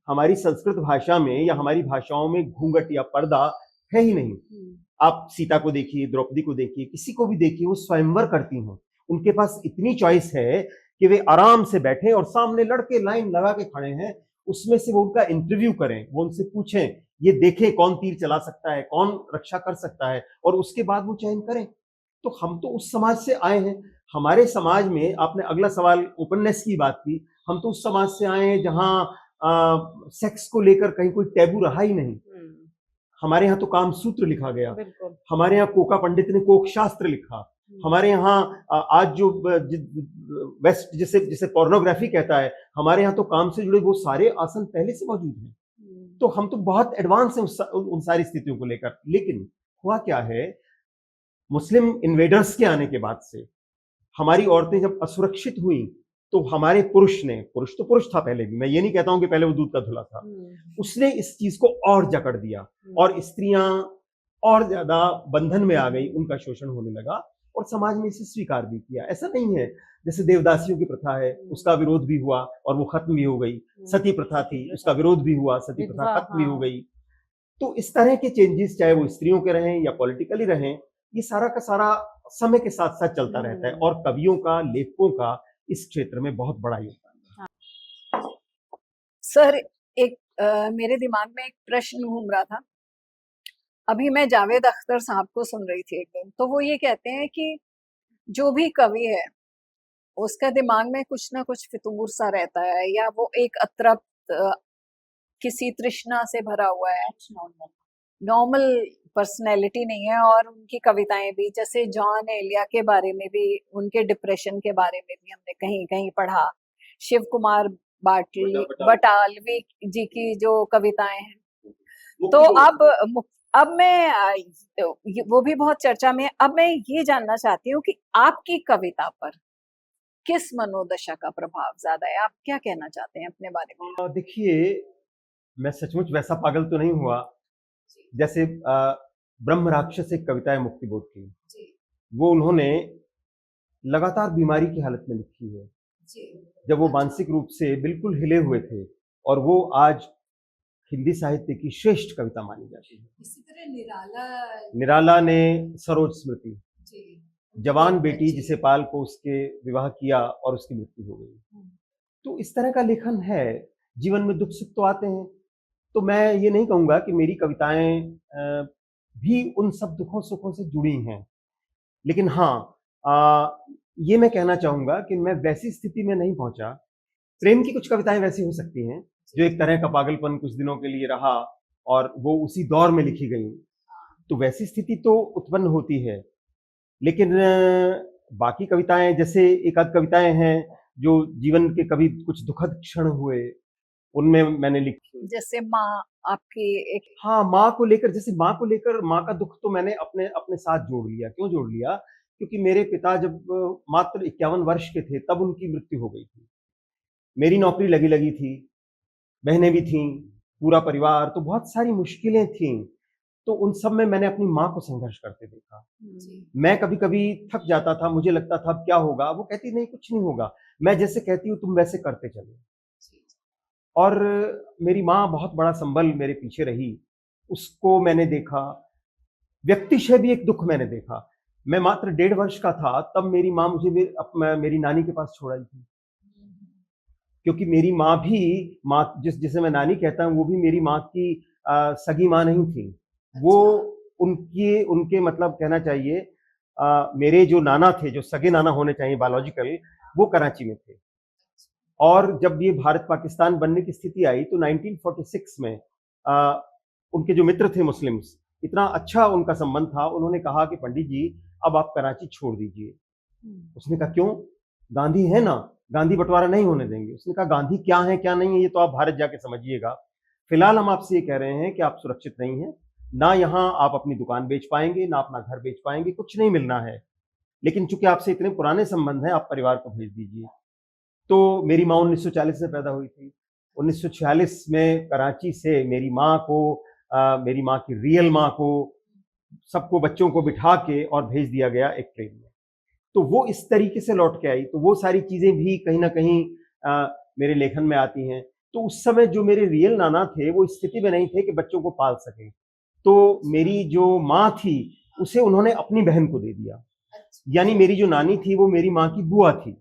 हमारी संस्कृत भाषा में या हमारी भाषाओं में घूंघट या पर्दा है ही नहीं। आप सीता को देखिए, द्रौपदी को देखिए, किसी को भी देखिए, वो स्वयंवर करती हैं। उनके पास इतनी चॉइस है कि वे आराम से बैठे और सामने लड़के लाइन लगा के खड़े हैं, उसमें से वो उनका इंटरव्यू करें, वो उनसे पूछें, ये देखें कौन तीर चला सकता है, कौन रक्षा कर सकता है, और उसके बाद वो चयन करें। तो हम तो उस समाज से आए हैं। हमारे समाज में, आपने अगला सवाल ओपननेस की बात की, हम तो उस समाज से आए हैं जहां सेक्स को लेकर कहीं कोई टैबू रहा ही नहीं। हमारे यहाँ तो काम सूत्र लिखा गया, हमारे यहाँ कोका पंडित ने कोक शास्त्र लिखा, हमारे यहाँ आज जो वेस्ट जिसे पोर्नोग्राफी कहता है, हमारे यहाँ तो काम से जुड़े वो सारे आसन पहले से मौजूद हैं। तो हम तो बहुत एडवांस हैं उन सारी स्थितियों को लेकर। लेकिन हुआ क्या है, मुस्लिम इन्वेडर्स के आने के बाद से हमारी औरतें जब असुरक्षित हुई तो हमारे पुरुष तो पुरुष था पहले भी, मैं ये नहीं कहता हूं कि पहले वो दूध का धुला था, उसने इस चीज को और जकड़ दिया और स्त्रियां और ज्यादा बंधन में आ गई, उनका शोषण होने लगा और समाज ने इसे स्वीकार भी किया। ऐसा नहीं है जैसे देवदासियों की प्रथा है, उसका विरोध भी हुआ और वो खत्म भी हो गई। सती प्रथा थी, उसका विरोध भी हुआ, सती प्रथा खत्म भी हो गई। तो इस तरह के चेंजेस, चाहे वो स्त्रियों के रहें या पॉलिटिकली रहें, ये सारा का सारा समय के साथ साथ चलता रहता है, और कवियों का, लेखकों का इस क्षेत्र में बहुत बड़ा योगदान है। सर, एक मेरे दिमाग में एक प्रश्न घूम रहा था। अभी मैं जावेद अख्तर साहब को सुन रही थी एक दिन, तो वो ये कहते हैं कि जो भी कवि है उसका दिमाग में कुछ ना कुछ फितूर सा रहता है, या वो एक अतृप्त किसी तृष्णा से भरा हुआ है, नॉर्मल पर्सनैलिटी नहीं है। और उनकी कविताएं भी, जैसे जॉन एलिया के बारे में भी, उनके डिप्रेशन के बारे में भी हमने कहीं कहीं पढ़ा। शिव कुमार बटालवी जी की जो कविताएं हैं, तो अब मैं वो भी बहुत चर्चा में। अब मैं ये जानना चाहती हूँ कि आपकी कविता पर किस मनोदशा का प्रभाव ज्यादा है? आप क्या कहना चाहते हैं अपने बारे में? देखिए, मैं सचमुच वैसा पागल तो नहीं हुआ। जैसे ब्रह्म राक्षस एक कविता है मुक्तिबोध की, वो उन्होंने लगातार बीमारी की हालत में लिखी है, जब वो मानसिक रूप से बिल्कुल हिले हुए थे, और वो आज हिंदी साहित्य की श्रेष्ठ कविता मानी जाती है। इसी तरह निराला ने सरोज स्मृति, जवान बेटी जिसे पाल को उसके विवाह किया और उसकी मृत्यु हो गई। तो इस तरह का लेखन है। जीवन में दुख सुख तो आते हैं, तो मैं ये नहीं कहूँगा कि मेरी कविताएं भी उन सब दुखों सुखों से जुड़ी हैं, लेकिन हाँ, ये मैं कहना चाहूँगा कि मैं वैसी स्थिति में नहीं पहुँचा। प्रेम की कुछ कविताएं वैसी हो सकती हैं जो एक तरह का पागलपन कुछ दिनों के लिए रहा और वो उसी दौर में लिखी गई, तो वैसी स्थिति तो उत्पन्न होती है। लेकिन बाकी कविताएं, जैसे एक आध कविताएं हैं जो जीवन के कभी कुछ दुखद क्षण हुए, उनमें मैंने लिखी। जैसे माँ आपकी एक, हाँ, माँ को लेकर, जैसे माँ को लेकर, माँ का दुख तो मैंने अपने अपने साथ जोड़ लिया। क्यों जोड़ लिया? क्योंकि मेरे पिता जब मात्र 51 वर्ष के थे तब उनकी मृत्यु हो गई थी। मेरी नौकरी लगी लगी थी, बहनें भी थीं, पूरा परिवार, तो बहुत सारी मुश्किलें थीं। तो उन सब में मैंने अपनी माँ को संघर्ष करते देखा। मैं कभी-कभी थक जाता था, मुझे लगता था अब क्या होगा? वो कहती नहीं, कुछ नहीं होगा, मैं जैसे कहती हूँ तुम वैसे करते चलो। और मेरी माँ बहुत बड़ा संबल मेरे पीछे रही, उसको मैंने देखा। व्यक्तिशः भी एक दुख मैंने देखा। मैं मात्र 1.5 वर्ष का था तब मेरी माँ मुझे मेरी नानी के पास छोड़ आई थी। क्योंकि मेरी माँ भी, माँ जिसे मैं नानी कहता हूँ, वो भी मेरी माँ की सगी माँ नहीं थी। वो उनके मतलब कहना चाहिए, मेरे जो नाना थे, जो सगे नाना होने चाहिए बायोलॉजिकल, वो कराची में थे। और जब ये भारत पाकिस्तान बनने की स्थिति आई तो 1946 में उनके जो मित्र थे मुस्लिम्स, इतना अच्छा उनका संबंध था, उन्होंने कहा कि पंडित जी अब आप कराची छोड़ दीजिए। उसने कहा क्यों? गांधी है ना, गांधी बंटवारा नहीं होने देंगे। उसने कहा गांधी क्या है क्या नहीं है ये तो आप भारत जाके समझिएगा, फिलहाल हम आपसे ये कह रहे हैं कि आप सुरक्षित नहीं हैं, ना यहाँ आप अपनी दुकान बेच पाएंगे, ना अपना घर बेच पाएंगे, कुछ नहीं मिलना है, लेकिन चूंकि आपसे इतने पुराने संबंध हैं, आप परिवार को भेज दीजिए। तो मेरी माँ 1940 में पैदा हुई थी। 1946 में कराची से मेरी माँ को, मेरी माँ की रियल माँ को, सबको, बच्चों को बिठा के और भेज दिया गया एक ट्रेन में। तो वो इस तरीके से लौट के आई। तो वो सारी चीजें भी कहीं ना कहीं मेरे लेखन में आती हैं। तो उस समय जो मेरे रियल नाना थे वो इस स्थिति में नहीं थे कि बच्चों को पाल सके, तो मेरी जो माँ थी उसे उन्होंने अपनी बहन को दे दिया। यानी मेरी जो नानी थी वो मेरी माँ की बुआ थी।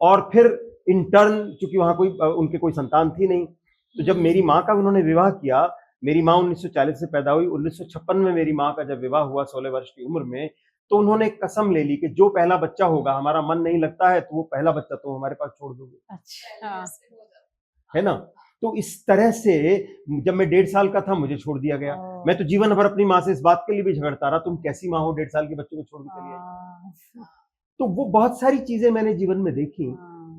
और फिर इन टर्न, चूंकि वहां कोई उनके कोई संतान थी नहीं, तो जब मेरी माँ का उन्होंने विवाह किया, मेरी माँ 1940 से पैदा हुई, 1956 में मेरी माँ का जब विवाह हुआ 16 वर्ष की उम्र में, तो उन्होंने एक कसम ले ली कि जो पहला बच्चा होगा, हमारा मन नहीं लगता है तो वो पहला बच्चा तो हमारे पास छोड़ दोगे। अच्छा, है ना? तो इस तरह से जब मैं 1.5 साल का था मुझे छोड़ दिया गया। मैं तो जीवन भर अपनी माँ से इस बात के लिए भी झगड़ता रहा, तुम कैसी माँ हो, 1.5 साल के बच्चे को छोड़ के चली आई। तो वो बहुत सारी चीजें मैंने जीवन में देखी।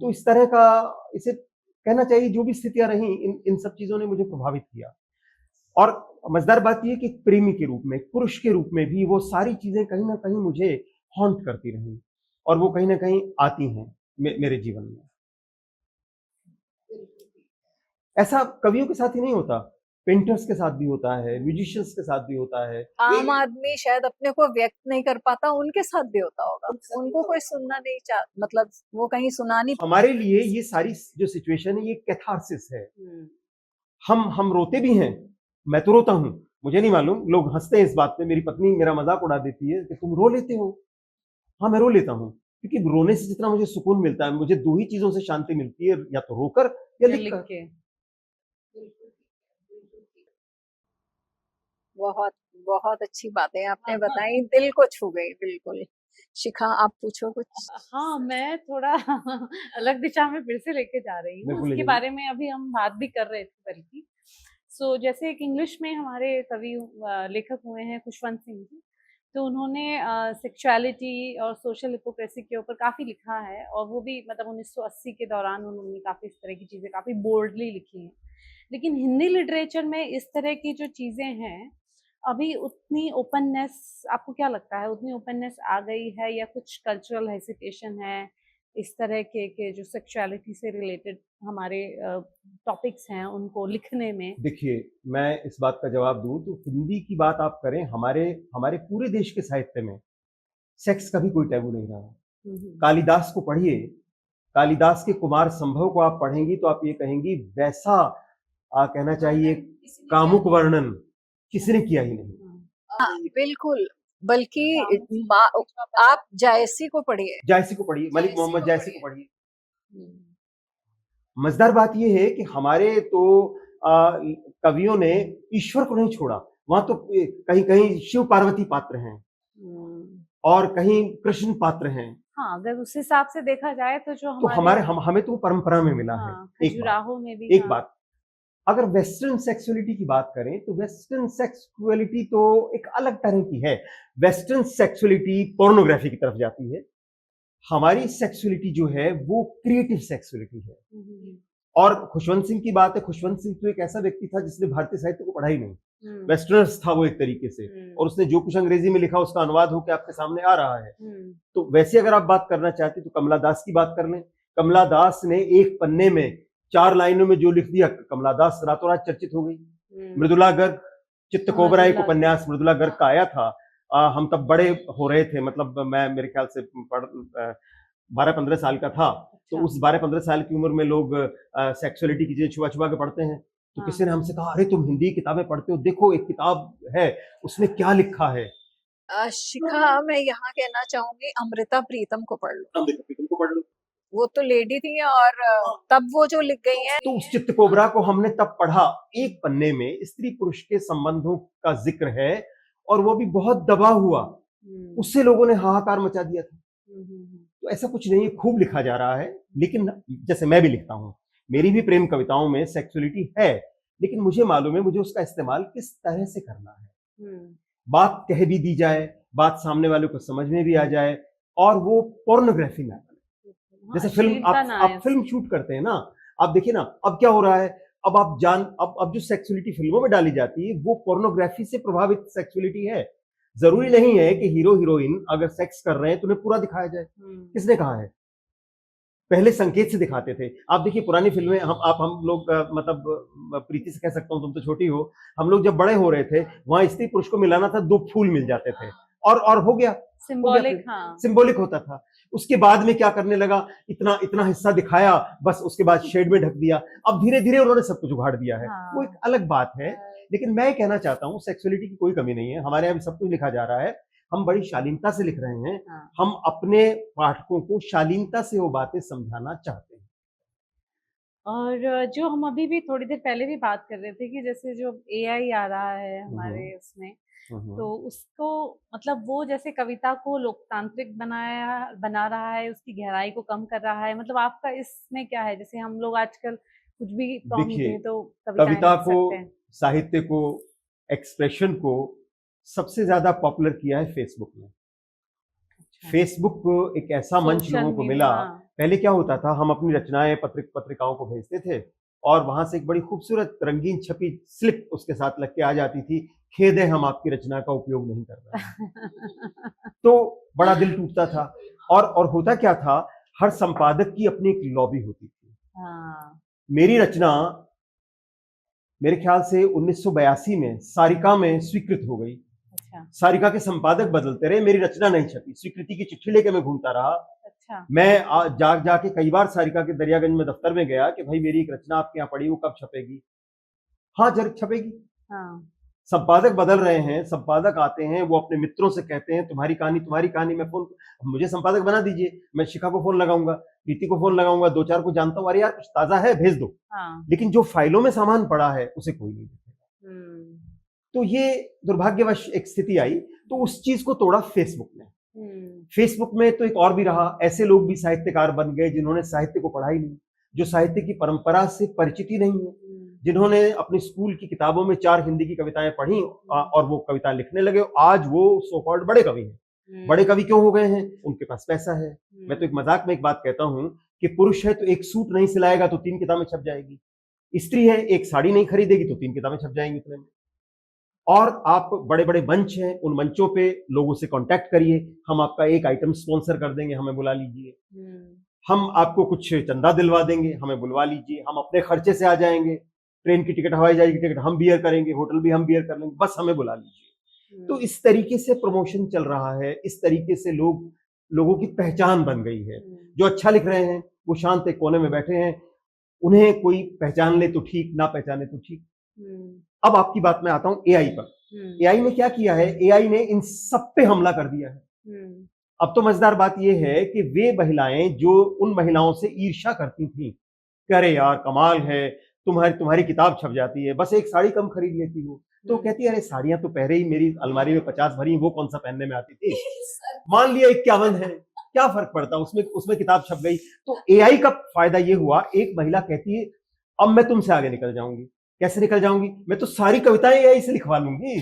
तो इस तरह का, इसे कहना चाहिए, जो भी स्थितियां रही, इन सब चीजों ने मुझे प्रभावित किया। और मजेदार बात यह कि प्रेमी के रूप में, पुरुष के रूप में भी वो सारी चीजें कहीं ना कहीं मुझे हॉन्ट करती रही, और वो कहीं ना कहीं आती हैं मेरे जीवन में। ऐसा कवियों के साथ ही नहीं होता, पेंटर्स के साथ भी होता है, म्यूजिशियंस के साथ भी होता है। आम आदमी शायद अपने को व्यक्त नहीं कर पाता, उनके साथ भी होता होगा। उनको कोई सुनना नहीं चाह, मतलब वो कहीं सुना नहीं। हमारे लिए ये सारी जो सिचुएशन है ये कैथारसिस है। हम रोते भी हैं, मैं तो रोता हूँ, मुझे नहीं मालूम, लोग हंसते हैं इस बात पे, मेरी पत्नी मेरा मजाक उड़ा देती है कि तुम रो लेते हो। हाँ, मैं रो लेता हूँ, क्योंकि रोने से जितना मुझे सुकून मिलता है, मुझे दो ही चीजों से शांति मिलती है, या तो रोकर या या लिख लिख कर। के। बहुत बहुत अच्छी बातें आपने बताई, दिल को छू गई बिल्कुल। शिखा, आप पूछो कुछ। हाँ, मैं थोड़ा अलग दिशा में फिर से लेके जा रही हूँ, बिल्कुल ले उसके जाइए। बारे में अभी हम बात भी कर रहे थे बल्कि। सो जैसे एक इंग्लिश में हमारे कवि लेखक हुए हैं खुशवंत सिंह जी, तो उन्होंने सेक्सुअलिटी और सोशल हिपोक्रेसी के ऊपर काफ़ी लिखा है, और वो भी मतलब 1980 के दौरान उन्होंने काफ़ी इस तरह की चीज़ें काफ़ी बोल्डली लिखी हैं। लेकिन हिंदी लिटरेचर में इस तरह की जो चीज़ें हैं, अभी उतनी ओपननेस, आपको क्या लगता है उतनी ओपननेस आ गई है, या कुछ कल्चरल हेसिटेशन है इस तरह के जो सेक्सुअलिटी से रिलेटेड हमारे टॉपिक्स हैं उनको लिखने में? देखिए, मैं इस बात का जवाब दूं तो हिंदी की बात आप करें, हमारे हमारे पूरे देश के साहित्य में सेक्स का भी कोई टैबू नहीं रहा। कालिदास को पढ़िए, कालिदास के कुमार संभव को आप पढ़ेंगी तो आप ये कहेंगी वैसा कहना चाहिए कामुक वर्णन किसी ने किया ही नहीं। हाँ, बिल्कुल। बल्कि आप जायसी को पढ़िए, जायसी को पढ़िए, मलिक मोहम्मद जायसी को पढ़िए। मजेदार बात यह है कि हमारे तो कवियों ने ईश्वर को नहीं छोड़ा, वहां तो कहीं कहीं शिव पार्वती पात्र हैं और कहीं कृष्ण पात्र हैं। हाँ, अगर उस हिसाब से देखा जाए तो जो तो हमारे हमें तो परंपरा में मिला है। खजुराहो में भी। एक बात, अगर वेस्टर्न सेक्सुअलिटी की बात करें तो वेस्टर्न सेक्सुअलिटी तो एक अलग तरह की है। वेस्टर्न सेक्सुअलिटी पोर्नोग्राफी की तरफ जाती है, हमारी सेक्सुअलिटी जो है वो क्रिएटिव सेक्सुअलिटी है। और खुशवंत सिंह की बात है, खुशवंत सिंह तो एक ऐसा व्यक्ति था जिसने भारतीय साहित्य को पढ़ा ही नहीं, वेस्टर्नर्स था वो एक तरीके से, और उसने जो कुछ अंग्रेजी में लिखा उसका अनुवाद होकर आपके सामने आ रहा है। तो वैसे अगर आप बात करना चाहते तो कमला दास की बात कर लें। कमला दास ने एक पन्ने में 4 लाइनों में जो लिख दिया, कमला दास रातों रात चर्चित हो गई। मृदुला गर्ग, चित्त कोबरा एक उपन्यास मृदुला गर्ग का आया था, हम तब बड़े हो रहे थे, मतलब मैं मेरे ख्याल से 12-15 साल का था। तो उस 12-15 साल की उम्र में लोग सेक्सुअलिटी की चीजें छुआ छुआ के पढ़ते हैं। तो किसी ने हमसे कहा, अरे तुम हिंदी किताबें पढ़ते हो, देखो एक किताब है उसमें क्या लिखा है। शिखा, मैं यहाँ कहना चाहूंगी अमृता प्रीतम को पढ़ लो। अमृता प्रीतम को पढ़ लो, वो तो लेडी थी, और तब वो जो लिख गई हैं। तो उस चित्त कोबरा को हमने तब पढ़ा, एक पन्ने में स्त्री पुरुष के संबंधों का जिक्र है, और वो भी बहुत दबा हुआ, उससे लोगों ने हाहाकार मचा दिया था। तो ऐसा कुछ नहीं है, खूब लिखा जा रहा है। लेकिन जैसे मैं भी लिखता हूँ, मेरी भी प्रेम कविताओं में सेक्सुअलिटी है, लेकिन मुझे मालूम है मुझे उसका इस्तेमाल किस तरह से करना है। बात कह भी दी जाए, बात सामने वाले को समझ में भी आ जाए, और वो पोर्नोग्राफी ना बने। जैसे फिल्म, आप फिल्म शूट करते हैं ना, आप देखिए ना अब क्या हो रहा है, अब आप अब जो सेक्सुअलिटी फिल्मों में डाली जाती है वो पोर्नोग्राफी से प्रभावित सेक्सुअलिटी है। जरूरी नहीं है कि हीरो हीरोइन अगर सेक्स कर रहे हैं तो उन्हें पूरा दिखाया जाए। किसने कहा है? पहले संकेत से दिखाते थे। आप देखिए पुरानी फिल्में, हम लोग मतलब प्रीति से कह सकता हूँ, तुम तो छोटी हो, हम लोग जब बड़े हो रहे थे वहां स्त्री पुरुष को मिलाना था, 2 फूल मिल जाते थे और हो गया, सिंबॉलिक। सिंबॉलिक होता था। उसके बाद में क्या करने लगा, इतना इतना हिस्सा दिखाया, बस उसके बाद शेड में ढक दिया। अब धीरे धीरे उन्होंने सब कुछ उघाड़ दिया है। वो एक अलग बात है। लेकिन मैं कहना चाहता हूँ सेक्सुअलिटी की कोई कमी नहीं है, हमारे यहाँ सब कुछ लिखा जा रहा है, हम बड़ी शालीनता से लिख रहे हैं। हम अपने पाठकों को शालीनता से वो बातें समझाना चाहते हैं। और जो हम अभी भी थोड़ी देर पहले भी बात कर रहे थे कि जैसे जो AI आ रहा है हमारे उसमें, तो उसको मतलब वो जैसे कविता को लोकतांत्रिक बना रहा है, उसकी गहराई को कम कर रहा है, मतलब आपका इसमें क्या है? जैसे हम लोग आजकल कुछ भी प्रॉम्प्ट दें तो कविता को, साहित्य को, एक्सप्रेशन को सबसे ज्यादा पॉपुलर किया है फेसबुक ने। फेसबुक एक ऐसा मंच लोगों को मिला। पहले क्या होता था, हम अपनी रचनाएं पत्रिकाओं को भेजते थे और वहां से एक बड़ी खूबसूरत रंगीन छपी स्लिप उसके साथ लग के आ जाती थी, खेद है हम आपकी रचना का उपयोग नहीं कर रहे। तो बड़ा दिल टूटता था। और होता क्या था, हर संपादक की अपनी एक लॉबी होती थी। मेरी रचना मेरे ख्याल से 1982 में सारिका में स्वीकृत हो गई। सारिका के संपादक बदलते रहे, मेरी रचना नहीं छपी। स्वीकृति की चिट्ठी लेके मैं घूमता रहा। मैं जाके कई बार सारिका के दरियागंज में दफ्तर में गया कि भाई मेरी एक रचना आपके यहाँ पड़ी, वो कब छपेगी? हाँ जरूर छपेगी। हाँ, संपादक बदल रहे हैं, संपादक आते हैं, वो अपने मित्रों से कहते हैं तुम्हारी कहानी, मैं फोन, मुझे संपादक बना दीजिए, मैं शिखा को फोन लगाऊंगा, प्रीति को फोन लगाऊंगा, 2-4 को जानता हूँ, अरे यार कुछ ताजा है भेज दो। हाँ, लेकिन जो फाइलों में सामान पड़ा है उसे कोई नहीं देखेगा। हम्म, तो ये दुर्भाग्यवश एक स्थिति आई, तो उस चीज को तोड़ा फेसबुक ने। फेसबुक में तो एक और भी रहा, ऐसे लोग भी साहित्यकार बन गए जिन्होंने साहित्य को पढ़ा ही नहीं, जो साहित्य की परंपरा से परिचित ही नहीं है, जिन्होंने अपनी स्कूल की किताबों में 4 हिंदी की कविताएं पढ़ी और वो कविता लिखने लगे, आज वो सो कॉल्ड बड़े कवि हैं। बड़े कवि क्यों हो गए हैं? उनके पास पैसा है। मैं तो एक मजाक में एक बात कहता हूं कि पुरुष है तो एक सूट नहीं सिलाएगा तो 3 किताबें छप जाएगी, स्त्री है एक साड़ी नहीं खरीदेगी तो 3 किताबें छप जाएंगी इतने में। और आप बड़े बड़े मंच हैं, उन मंचों पे लोगों से कांटेक्ट करिए, हम आपका एक आइटम स्पॉन्सर कर देंगे, हमें बुला लीजिए, हम आपको कुछ चंदा दिलवा देंगे, हमें बुलवा लीजिए, हम अपने खर्चे से आ जाएंगे, ट्रेन की टिकट, हवाई जहाज की टिकट हम बियर करेंगे, होटल भी हम बियर कर लेंगे, बस हमें बुला लीजिए। तो इस तरीके से प्रमोशन चल रहा है, इस तरीके से लोगों की पहचान बन गई है। जो अच्छा लिख रहे हैं वो शांत एक कोने में बैठे हैं, उन्हें कोई पहचान ले तो ठीक, ना पहचाने तो ठीक। अब आपकी बात में आता हूं एआई पर। एआई ने क्या किया है? एआई ने इन सब पे हमला कर दिया है। अब तो मजेदार बात यह है कि वे महिलाएं जो उन महिलाओं से ईर्ष्या करती थी, अरे यार कमाल है, तुम्हारी किताब छप जाती है, बस एक साड़ी कम खरीद लेती हो, तो कहती है अरे साड़ियां तो पहले ही मेरी अलमारी में 50 भरी, वो कौन सा पहनने में आती थी, मान लिया 51 है, क्या फर्क पड़ता, उसमें किताब छप गई। तो एआई का फायदा ये हुआ, एक महिला कहती है अब मैं तुमसे आगे निकल जाऊंगी। कैसे निकल जाऊंगी? मैं तो सारी कविताएं एआई से लिखवा लूंगी।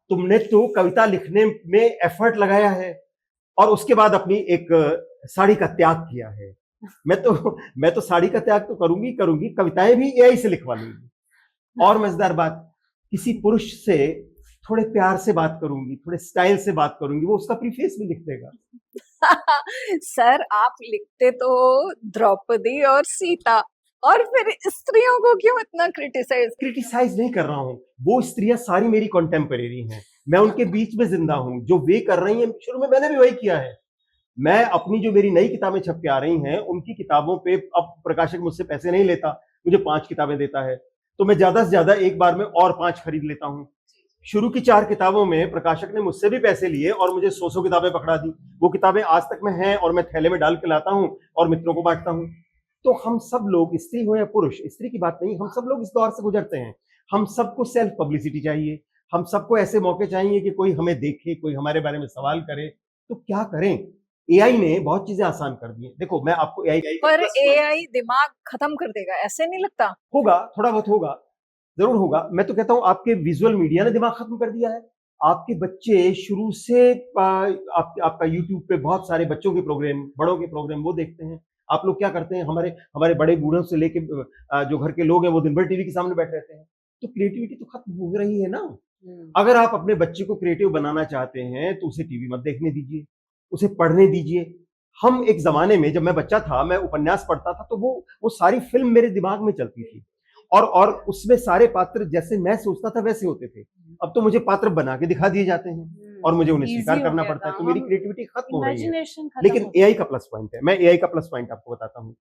तुमने तो कविता लिखने में एफर्ट लगाया है और उसके बाद अपनी एक साड़ी का त्याग किया है। मैं तो साड़ी का त्याग तो करूंगी, कविताएं भी एआई से लिखवा लूंगी। और मजेदार बात, किसी पुरुष से थोड़े प्यार से बात करूंगी, थोड़े स्टाइल से बात करूंगी, वो उसका प्रीफेस भी लिख देगा। सर आप लिखते तो द्रौपदी और सीता, और फिर स्त्रियों को क्यों इतना क्रिटिसाइज नहीं कर रहा हूं, वो स्त्रियां सारी मेरी कॉन्टेम्परेरी हैं, मैं उनके बीच में जिंदा हूं, जो वे कर रही हैं शुरू में मैंने भी वही किया है। मैं अपनी जो मेरी नई किताबें छप के आ रही हैं उनकी किताबों पे अब प्रकाशक मुझसे पैसे नहीं लेता, मुझे 5 किताबें देता है, तो मैं ज्यादा से ज्यादा एक बार में और 5 खरीद लेता हूं। शुरू की 4 किताबों में प्रकाशक ने मुझसे भी पैसे लिए और मुझे 100 किताबें पकड़ा दी। वो किताबें आज तक में हैं और मैं थैले में डाल के लाता हूं और मित्रों को बांटता हूं। तो हम सब लोग, स्त्री हो या पुरुष, स्त्री की बात नहीं, हम सब लोग इस दौर से गुजरते हैं। हम सबको सेल्फ पब्लिसिटी चाहिए, हम सबको ऐसे मौके चाहिए कि कोई हमें देखे, कोई हमारे बारे में सवाल करे। तो क्या करें? एआई ने बहुत चीजें आसान कर दी हैं। देखो मैं आपको एआई पर एआई दिमाग खत्म कर देगा, ऐसे नहीं लगता? होगा, थोड़ा बहुत होगा, जरूर होगा। मैं तो कहता हूं आपके विजुअल मीडिया ने दिमाग खत्म कर दिया है। आपके बच्चे शुरू से आपका यूट्यूब पे बहुत सारे बच्चों के प्रोग्राम, बड़ों के प्रोग्राम वो देखते हैं। आप लोग क्या करते हैं? हमारे बड़े बूढ़ों से लेके जो घर के लोग हैं वो दिन भर टीवी के सामने बैठे रहते हैं। तो क्रिएटिविटी तो खत्म हो रही है ना। अगर आप अपने बच्चे को क्रिएटिव बनाना चाहते हैं तो उसे टीवी मत देखने दीजिए, उसे पढ़ने दीजिए। हम एक जमाने में, जब मैं बच्चा था, मैं उपन्यास पढ़ता था तो वो सारी फिल्म मेरे दिमाग में चलती थी और उसमें सारे पात्र जैसे मैं सोचता था वैसे होते थे। अब तो मुझे पात्र बना के दिखा दिए जाते हैं और मुझे उन्हें स्वीकार करना पड़ता है, तो मेरी क्रिएटिविटी खत्म हो रही है। लेकिन एआई का प्लस पॉइंट है, मैं एआई का प्लस पॉइंट आपको बताता हूँ।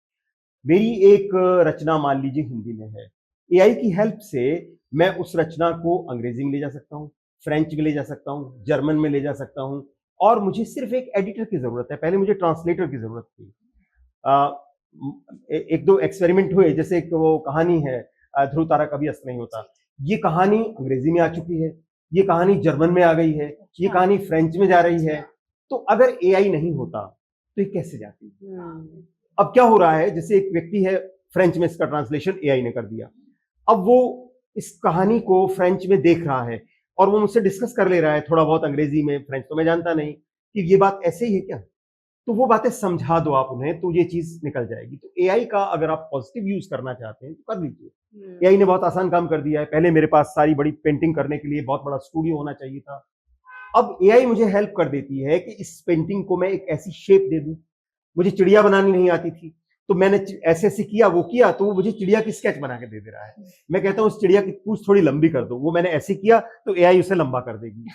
मेरी एक रचना मान लीजिए हिंदी में है, एआई की हेल्प से मैं उस रचना को अंग्रेजी में ले जा सकता हूँ, फ्रेंच में ले जा सकता हूँ, जर्मन में ले जा सकता हूँ, और मुझे सिर्फ एक एडिटर की जरूरत है। पहले मुझे ट्रांसलेटर की जरूरत थी। एक दो एक्सपेरिमेंट हुए, जैसे एक वो कहानी है ध्रुव तारा कभी अस्त नहीं होता, ये कहानी अंग्रेजी में आ चुकी है, ये कहानी जर्मन में आ गई है, ये कहानी फ्रेंच में जा रही है। तो अगर एआई नहीं होता तो ये कैसे जाती? अब क्या हो रहा है, जैसे एक व्यक्ति है, फ्रेंच में इसका ट्रांसलेशन एआई ने कर दिया, अब वो इस कहानी को फ्रेंच में देख रहा है और वो मुझसे डिस्कस कर ले रहा है थोड़ा बहुत अंग्रेजी में, फ्रेंच तो मैं जानता नहीं, कि ये बात ऐसे ही है क्या, तो वो बातें समझा दो आप उन्हें, तो ये चीज निकल जाएगी। तो एआई का अगर आप पॉजिटिव यूज करना चाहते हैं तो कर लीजिए। एआई ने बहुत आसान काम कर दिया है। पहले मेरे पास सारी बड़ी पेंटिंग करने के लिए बहुत बड़ा स्टूडियो होना चाहिए था, अब एआई मुझे हेल्प कर देती है कि इस पेंटिंग को मैं एक ऐसी शेप दे दूं। मुझे चिड़िया बनानी नहीं आती थी, तो मैंने ऐसे ऐसे किया, वो किया, तो वो मुझे चिड़िया की स्केच बना के दे रहा है। मैं कहता हूँ उस चिड़िया की पूंछ थोड़ी लंबी कर दो, वो मैंने ऐसे किया तो एआई उसे लंबा कर देगी।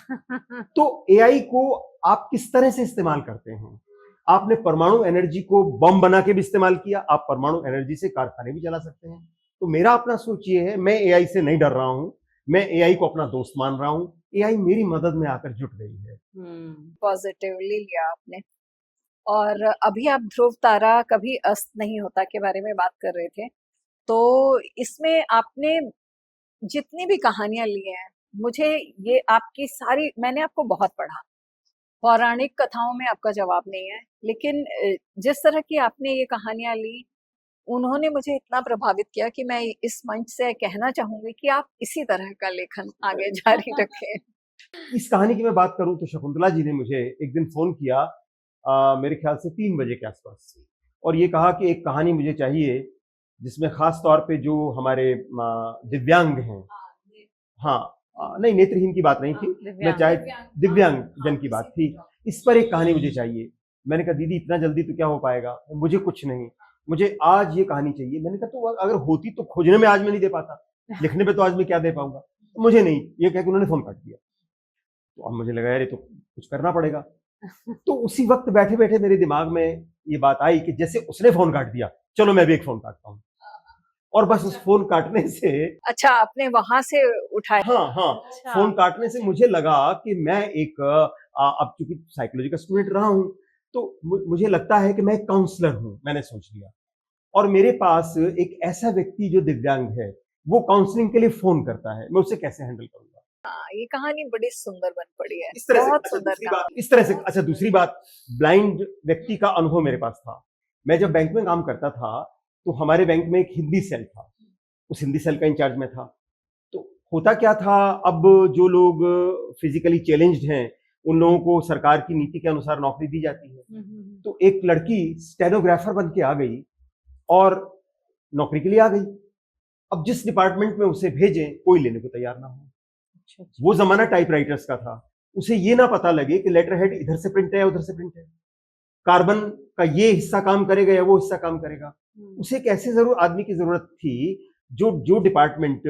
तो एआई को आप किस तरह से इस्तेमाल करते हैं? आपने परमाणु एनर्जी को बम बना के भी इस्तेमाल किया, आप परमाणु एनर्जी से कारखाने भी चला सकते हैं, तो मेरा अपना सोच ये है, मैं एआई से नहीं डर रहा हूँ, मैं एआई को अपना दोस्त मान रहा हूँ। एआई मेरी मदद में आकर जुट गई है। पॉजिटिवली लिया आपने। और अभी आप ध्रुव तारा कभी अस्त नहीं होता के बारे में बात कर रहे थे, तो इसमें आपने जितनी भी कहानियां ली हैं, मुझे ये आपकी सारी, मैंने आपको बहुत पढ़ा, पौराणिक कथाओं में आपका जवाब नहीं है, लेकिन जिस तरह की आपने ये कहानियां ली, उन्होंने मुझे इतना प्रभावित किया कि मैं इस मंच से कहना चाहूंगी कि आप इसी तरह का लेखन आगे जारी रखें। इस कहानी की मैं बात करूं तो शकुंतला जी ने मुझे एक दिन फोन किया, मेरे ख्याल से 3 बजे के आसपास, और ये कहा कि एक कहानी मुझे चाहिए जिसमें खास तौर पे जो हमारे दिव्यांग हैं, हाँ, नहीं नेत्रहीन की बात नहीं थी, मैं चाहे दिव्यांग जन की बात थी, इस पर एक कहानी मुझे चाहिए। मैंने कहा दीदी इतना जल्दी तो क्या हो पाएगा, मुझे कुछ नहीं, मुझे आज ये कहानी चाहिए। मैंने कहा तो अगर होती तो खोजने में आज मैं नहीं दे पाता, लिखने में तो आज मैं क्या दे पाऊंगा, मुझे नहीं, ये कह के उन्होंने फोन काट दिया। तो अब मुझे लगा यार ये तो कुछ करना पड़ेगा। तो उसी वक्त बैठे बैठे मेरे दिमाग में ये बात आई कि जैसे उसने फोन काट दिया, चलो मैं भी एक फोन काटता हूँ, और बस उस फोन काटने से, अच्छा, आपने वहां से उठाया? हाँ, अच्छा। फोन काटने से मुझे लगा कि मैं एक अब चूंकि साइकोलॉजी का स्टूडेंट रहा हूँ, तो मुझे लगता है कि मैं एक काउंसलर हूँ, मैंने सोच लिया, और मेरे पास एक ऐसा व्यक्ति जो दिव्यांग है, वो काउंसलिंग के लिए फोन करता है, मैं उसे कैसे हैंडल करूंगा। ये कहानी बड़ी सुंदर बन पड़ी है, इस तरह से, बहुत अच्छा सुंदर दूसरी बात, कहानी। इस तरह से, अच्छा दूसरी बात, ब्लाइंड व्यक्ति का अनुभव मेरे पास था। मैं जब बैंक में काम करता था, तो हमारे बैंक में एक हिंदी सेल था, उस हिंदी सेल का इंचार्ज में था। तो होता क्या था, अब जो लोग फिजिकली चैलेंज्ड हैं, उन लोगों को सरकार की नीति के अनुसार नौकरी दी जाती है। तो एक लड़की स्टेनोग्राफर बन के आ गई और नौकरी के लिए आ गई। अब जिस डिपार्टमेंट में उसे भेजें, कोई लेने को तैयार ना हो। वो जमाना टाइपराइटर्स का था, उसे ये ना पता लगे कि लेटर हेड इधर से प्रिंट है या उधर से प्रिंट है, कार्बन का ये हिस्सा काम करेगा या वो हिस्सा काम करेगा। उसे एक ऐसे जरूर आदमी की जरूरत थी जो जो डिपार्टमेंट,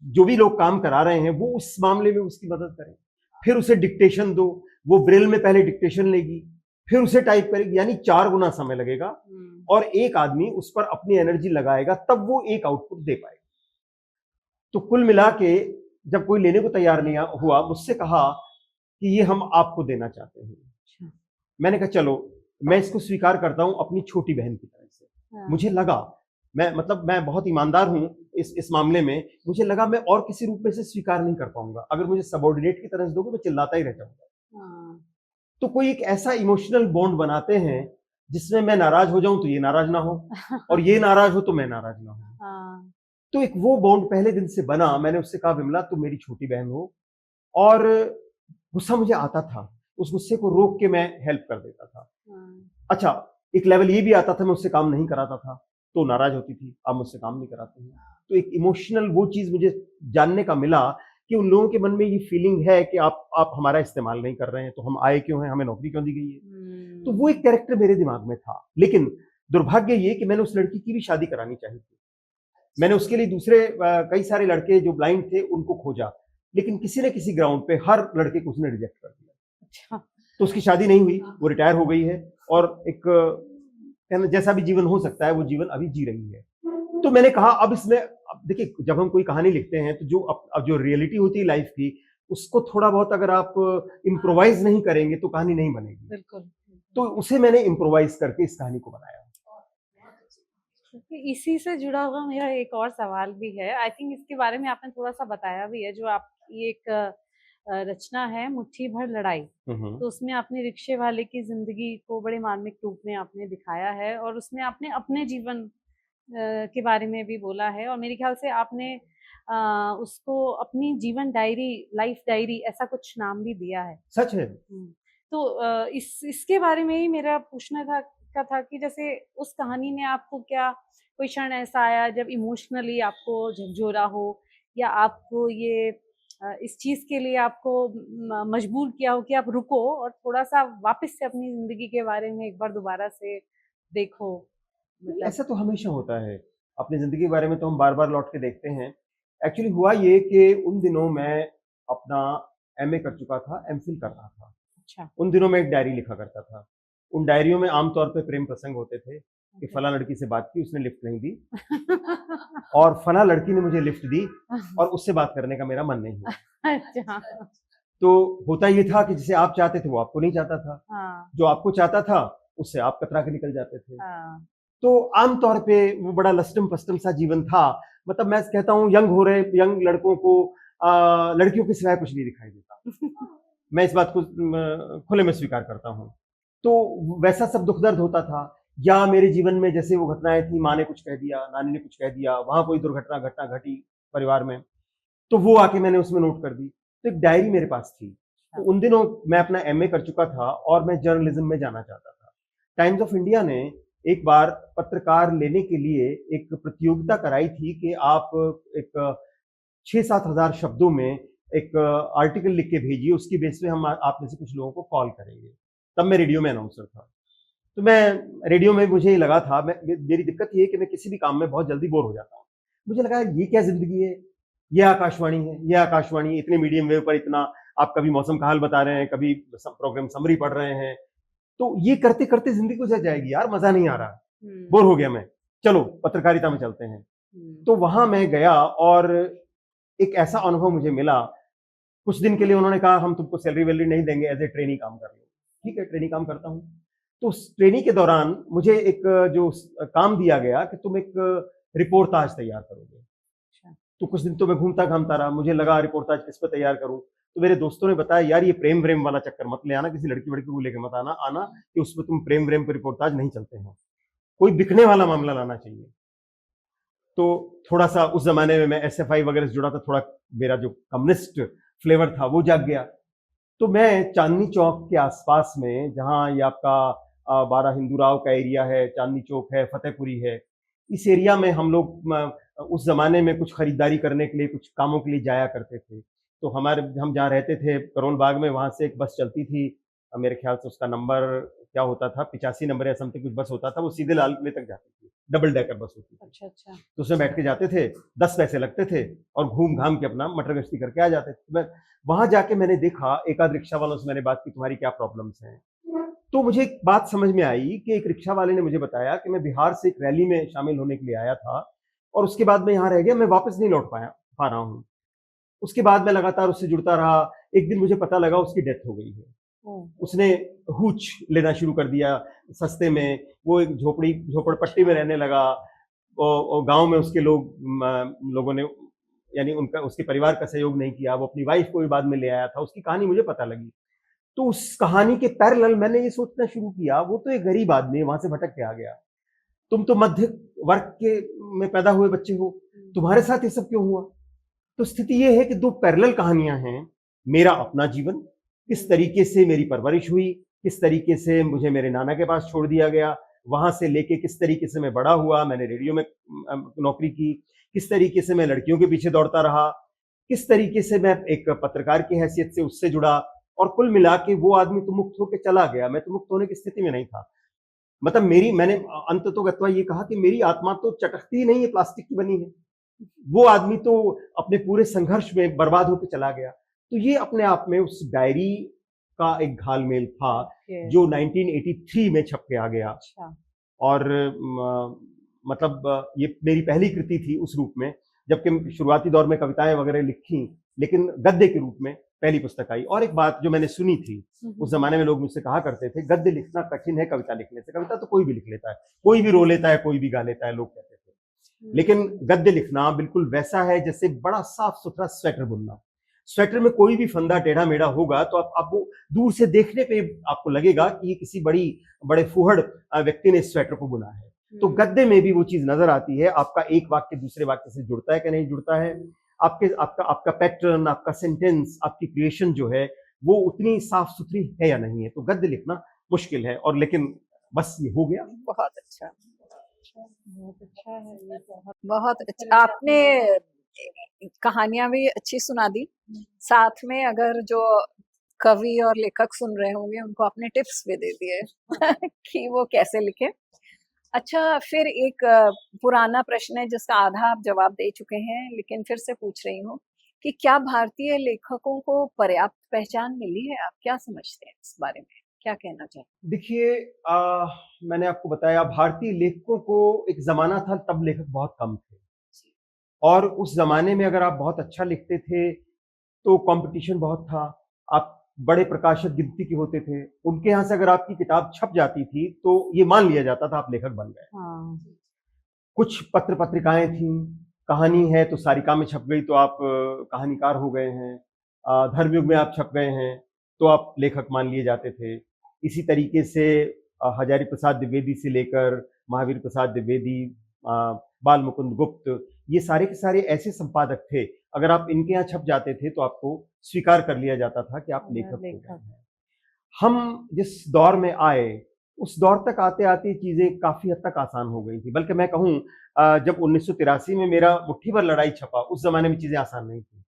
जो भी लोग काम करा रहे हैं, वो उस मामले में उसकी मदद करें। फिर उसे डिक्टेशन दो, वो ब्रेल में पहले डिक्टेशन लेगी, फिर उसे टाइप करेगी, यानी 4 गुना समय लगेगा, और एक आदमी उस पर अपनी एनर्जी लगाएगा, तब वो एक आउटपुट दे पाएगा। तो कुल मिला के जब कोई लेने को तैयार नहीं हुआ, मुझसे कहा कि ये हम आपको देना चाहते हैं। मैंने कहा चलो, मैं इसको स्वीकार करता हूं अपनी छोटी बहन की तरह से। मुझे लगा, मैं बहुत ईमानदार हूं इस मामले में, मुझे लगा मैं और किसी रूप में से स्वीकार नहीं कर पाऊंगा, अगर मुझे सबऑर्डिनेट की तरह से दोगे मैं चिल्लाता ही रह जाऊंगा। तो कोई एक ऐसा इमोशनल बॉन्ड बनाते हैं जिसमें मैं नाराज हो जाऊं तो ये नाराज ना हो, और ये नाराज हो तो मैं नाराज ना हूं। तो एक वो बॉन्ड पहले दिन से बना। मैंने उससे कहा विमला तुम मेरी छोटी बहन हो, और गुस्सा मुझे आता था, उस गुस्से को रोक के मैं हेल्प कर देता था। अच्छा, एक लेवल ये भी आता था मैं उससे काम नहीं कराता था तो नाराज होती थी, अब मुझसे काम नहीं कराते हैं। तो एक इमोशनल वो चीज मुझे जानने का मिला कि उन लोगों के मन में ये फीलिंग है कि आप हमारा इस्तेमाल नहीं कर रहे हैं, तो हम आए क्यों हैं, हमें नौकरी क्यों दी गई है। तो वो एक कैरेक्टर मेरे दिमाग में था, लेकिन दुर्भाग्य ये कि मैंने उस लड़की की भी शादी करानी चाहिए थी। मैंने उसके लिए दूसरे कई सारे लड़के जो ब्लाइंड थे उनको खोजा, लेकिन किसी न किसी ग्राउंड पे हर लड़के को उसने रिजेक्ट कर दिया। तो उसकी शादी नहीं हुई, वो रिटायर हो गई है, और एक जैसा भी जीवन हो सकता है वो जीवन अभी जी रही है। तो मैंने कहा अब इसमें, अब देखिए जब हम कोई कहानी लिखते हैं तो जो रियलिटी होती है लाइफ की, उसको थोड़ा बहुत अगर आप इम्प्रोवाइज नहीं करेंगे तो कहानी नहीं बनेगी। बिल्कुल। तो उसे मैंने इम्प्रोवाइज करके इस कहानी को बनाया। इसी से जुड़ा हुआ मेरा एक और सवाल भी है, आई थिंक इसके बारे में आपने थोड़ा सा बताया भी है, जो आपकी एक रचना है मुट्ठी भर लड़ाई, तो उसमें आपने रिक्शे वाले की जिंदगी को बड़े मार्मिक रूप में आपने दिखाया है, और उसमें आपने अपने जीवन के बारे में भी बोला है, और मेरे ख्याल से आपने उसको अपनी जीवन डायरी, लाइफ डायरी, ऐसा कुछ नाम भी दिया है। सच है। तो इसके बारे में ही मेरा पूछना था कि जैसे उस कहानी ने आपको क्या कोई क्षण ऐसा आया जब इमोशनली आपको झकझोरा हो, या आपको ये इस चीज के लिए आपको मजबूर किया हो कि आप रुको और थोड़ा सा वापस से अपनी जिंदगी के बारे में एक बार दोबारा से देखो? मतलब ऐसा तो हमेशा होता है, अपनी जिंदगी के बारे में तो हम बार बार लौट के देखते हैं। एक्चुअली हुआ ये कि उन दिनों मैं अपना एमए कर चुका था, एमफिल कर रहा था। अच्छा। उन दिनों मैं एक डायरी लिखा करता था। उन डायरियों में आमतौर पे प्रेम प्रसंग होते थे, कि फला लड़की से बात की, उसने लिफ्ट नहीं दी और फला लड़की ने मुझे लिफ्ट दी और उससे बात करने का मेरा मन नहीं हुआ। अच्छा। तो होता ये था कि जिसे आप चाहते थे वो आपको नहीं चाहता था, हाँ। जो आपको चाहता था उससे आप कतरा के निकल जाते थे। हाँ। तो आमतौर पे वो बड़ा लस्टम पस्टम सा जीवन था। मतलब मैं कहता हूँ यंग हो रहे यंग लड़कों को लड़कियों के सिवाय कुछ नहीं दिखाई देता। मैं इस बात को खुले में स्वीकार करता हूँ। तो वैसा सब दुख दर्द होता था, या मेरे जीवन में जैसे वो घटनाएं थी, माँ ने कुछ कह दिया, नानी ने कुछ कह दिया, वहां कोई दुर्घटना घटना घटी परिवार में, तो वो आके मैंने उसमें नोट कर दी। तो एक डायरी मेरे पास थी। तो उन दिनों मैं अपना एमए कर चुका था और मैं जर्नलिज्म में जाना चाहता था। टाइम्स ऑफ इंडिया ने एक बार पत्रकार लेने के लिए एक प्रतियोगिता कराई थी कि आप एक 6-7 हजार शब्दों में एक आर्टिकल लिख के भेजिए, उसकी बेस पे हम आप में से कुछ लोगों को कॉल करेंगे। तब मैं रेडियो में अनाउंसर था। तो मैं रेडियो में मुझे लगा था, मेरी दिक्कत ये है कि मैं किसी भी काम में बहुत जल्दी बोर हो जाता हूँ। मुझे लगा ये क्या जिंदगी है, ये आकाशवाणी है, ये आकाशवाणी इतने मीडियम वेव पर इतना, आप कभी मौसम का हाल बता रहे हैं, कभी प्रोग्राम समरी पढ़ रहे हैं, तो ये करते करते जिंदगी गुजर जाएगी यार, मजा नहीं आ रहा, बोर हो गया मैं, चलो पत्रकारिता में चलते हैं। तो वहां मैं गया और एक ऐसा अनुभव मुझे मिला। कुछ दिन के लिए उन्होंने कहा हम तुमको सैलरी वैलरी नहीं देंगे, एज ए ट्रेनी काम कर लो। ठीक है, ट्रेनी काम करता हूँ। तो उस ट्रेनिंग के दौरान मुझे एक जो काम दिया गया कि तुम एक रिपोर्टाज तैयार करोगे। तो कुछ दिन तो मैं घूमता घामता रहा, मुझे लगा रिपोर्टाज किस पर तैयार करूं। तो मेरे दोस्तों ने बताया यार ये प्रेम व्रेम वाला चक्कर मत ले आना, किसी लड़की वड़की को लेकर मत आना कि उसमें तुम प्रेम व्रेम पर रिपोर्टाज नहीं चलते हैं, कोई बिकने वाला मामला लाना चाहिए। तो थोड़ा सा उस जमाने में मैं एसएफआई वगैरह से जुड़ा था, थोड़ा मेरा जो कम्युनिस्ट फ्लेवर था वो जाग गया। तो मैं चांदनी चौक के आसपास में, जहाँ ये आपका बारा हिंदू राव का एरिया है, चांदनी चौक है, फतेहपुरी है, इस एरिया में हम लोग उस जमाने में कुछ खरीदारी करने के लिए, कुछ कामों के लिए जाया करते थे। तो हम जहाँ रहते थे करोल बाग में, वहां से एक बस चलती थी, मेरे ख्याल से उसका नंबर क्या होता था, 85 नंबर या समथिंग कुछ बस होता था, वो सीधे लाल किले तक जाती थी, डबल डेकर बस होती थी। अच्छा अच्छा। तो उसमें बैठ के जाते थे, 10 पैसे लगते थे और घूम घाम के अपना मटर गश्ती करके आ जाते थे। मैं वहां जाके मैंने देखा, एक आध रिक्शा वालों से मैंने बात की, तुम्हारी क्या प्रॉब्लम्स हैं। तो मुझे एक बात समझ में आई कि एक रिक्शा वाले ने मुझे बताया कि मैं बिहार से एक रैली में शामिल होने के लिए आया था और उसके बाद मैं यहाँ रह गया, मैं वापस नहीं लौट पा रहा हूँ। उसके बाद मैं लगातार उससे जुड़ता रहा। एक दिन मुझे पता लगा उसकी डेथ हो गई है। उसने हूच लेना शुरू कर दिया सस्ते में, वो एक झोपड़पट्टी में रहने लगा और गांव में उसके लोगों ने, यानी उनका, उसके परिवार का सहयोग नहीं किया। वो अपनी वाइफ को भी बाद में ले आया था, उसकी कहानी मुझे पता लगी। तो उस कहानी के पैरेलल मैंने ये सोचना शुरू किया, वो तो एक गरीब आदमी वहां से भटक के आ गया, तुम तो मध्य वर्ग के में पैदा हुए बच्चे हो, तुम्हारे साथ ये सब क्यों हुआ। तो स्थिति ये है कि दो पैरेलल कहानियां हैं। मेरा अपना जीवन, किस तरीके से मेरी परवरिश हुई, किस तरीके से मुझे मेरे नाना के पास छोड़ दिया गया, वहां से लेके किस तरीके से मैं बड़ा हुआ, मैंने रेडियो में नौकरी की, किस तरीके से मैं लड़कियों के पीछे दौड़ता रहा, किस तरीके से मैं एक पत्रकार की हैसियत से उससे जुड़ा, और कुल मिला के वो आदमी तो मुक्त होकर चला गया, मैं तो मुक्त होने की स्थिति में नहीं था। मतलब मैंने अंततोगत्वा ये कहा कि मेरी आत्मा तो चटकती नहीं है, प्लास्टिक की बनी है। वो आदमी तो अपने पूरे संघर्ष में बर्बाद होकर चला गया। तो ये अपने आप में उस डायरी का एक घालमेल था जो 1983 में छप के आ गया। अच्छा। और मतलब ये मेरी पहली कृति थी उस रूप में, जबकि शुरुआती दौर में कविताएं वगैरह लिखी, लेकिन गद्य के रूप में पहली पुस्तक आई। और एक बात जो मैंने सुनी थी, उस जमाने में लोग मुझसे कहा करते थे गद्य लिखना कठिन है कविता लिखने से। कविता तो कोई भी लिख लेता है, कोई भी रो लेता है, कोई भी गा लेता है, लोग कहते थे। लेकिन गद्य लिखना बिल्कुल वैसा है जैसे बड़ा साफ सुथरा स्वेटर बुनना। स्वेटर में कोई भी फंदा टेढ़ा मेढ़ा होगा तो आप वो दूर से देखने पे आपको लगेगा कि ये किसी बड़े फुहड़ व्यक्ति ने इस स्वेटर को बुना है। तो गद्य में भी वो चीज नजर आती है। आपका एक वाक्य दूसरे वाक्य से जुड़ता है कि नहीं जुड़ता है, आपका पैटर्न, आपका सेंटेंस, आपकी क्रिएशन जो है वो उतनी साफ सुथरी है या नहीं है। तो गद्य लिखना मुश्किल है, और लेकिन बस ये हो गया। बहुत अच्छा, बहुत अच्छा है ये, बहुत अच्छा। आपने कहानियां भी अच्छी सुना दी, साथ में अगर जो कवि और लेखक सुन रहे होंगे उनको आपने टिप्स भी दे दिए कि वो कैसे लिखे। अच्छा, फिर एक पुराना प्रश्न है जिसका आधा आप जवाब दे चुके हैं, लेकिन फिर से पूछ रही हूँ कि क्या भारतीय लेखकों को पर्याप्त पहचान मिली है? आप क्या समझते हैं इस बारे में? क्या कहना चाहते? देखिए, मैंने आपको बताया भारतीय लेखकों को एक ज़माना था तब लेखक बहुत कम थे और उस ज़माने में अगर आप बहुत अच्छा लिखते थे, तो कॉम्पिटिशन बहुत था। आप बड़े प्रकाशक गिनती के होते थे। उनके यहाँ से अगर आपकी किताब छप जाती थी, तो ये मान लिया जाता था आप लेखक बन गए। हाँ। कुछ पत्र-पत्रिकाएँ थीं, कहानी है तो सारिका में छप गई तो आप कहानीकार हो गए हैं। धर्मयुग में आप छप गए हैं, तो आप लेखक मान लिए जाते थे। इसी तरीके से हजारी प्रसाद द्विवेदी से लेकर महावीर प्रसाद द्विवेदी, बाल मुकुंद गुप्त, ये सारे के सारे ऐसे संपादक थे, अगर आप इनके यहाँ छप जाते थे तो आपको स्वीकार कर लिया जाता था कि आप लेखक हो गए लेखक। हैं। हम जिस दौर में आए, उस दौर तक आते-आते चीज़ें काफ़ी हद तक आसान हो गई थी। बल्कि मैं कहूँ, जब 1983 में मेरा मुट्ठी भर लड़ाई छपा, उस ज़माने में चीज़ें आसान नहीं थी।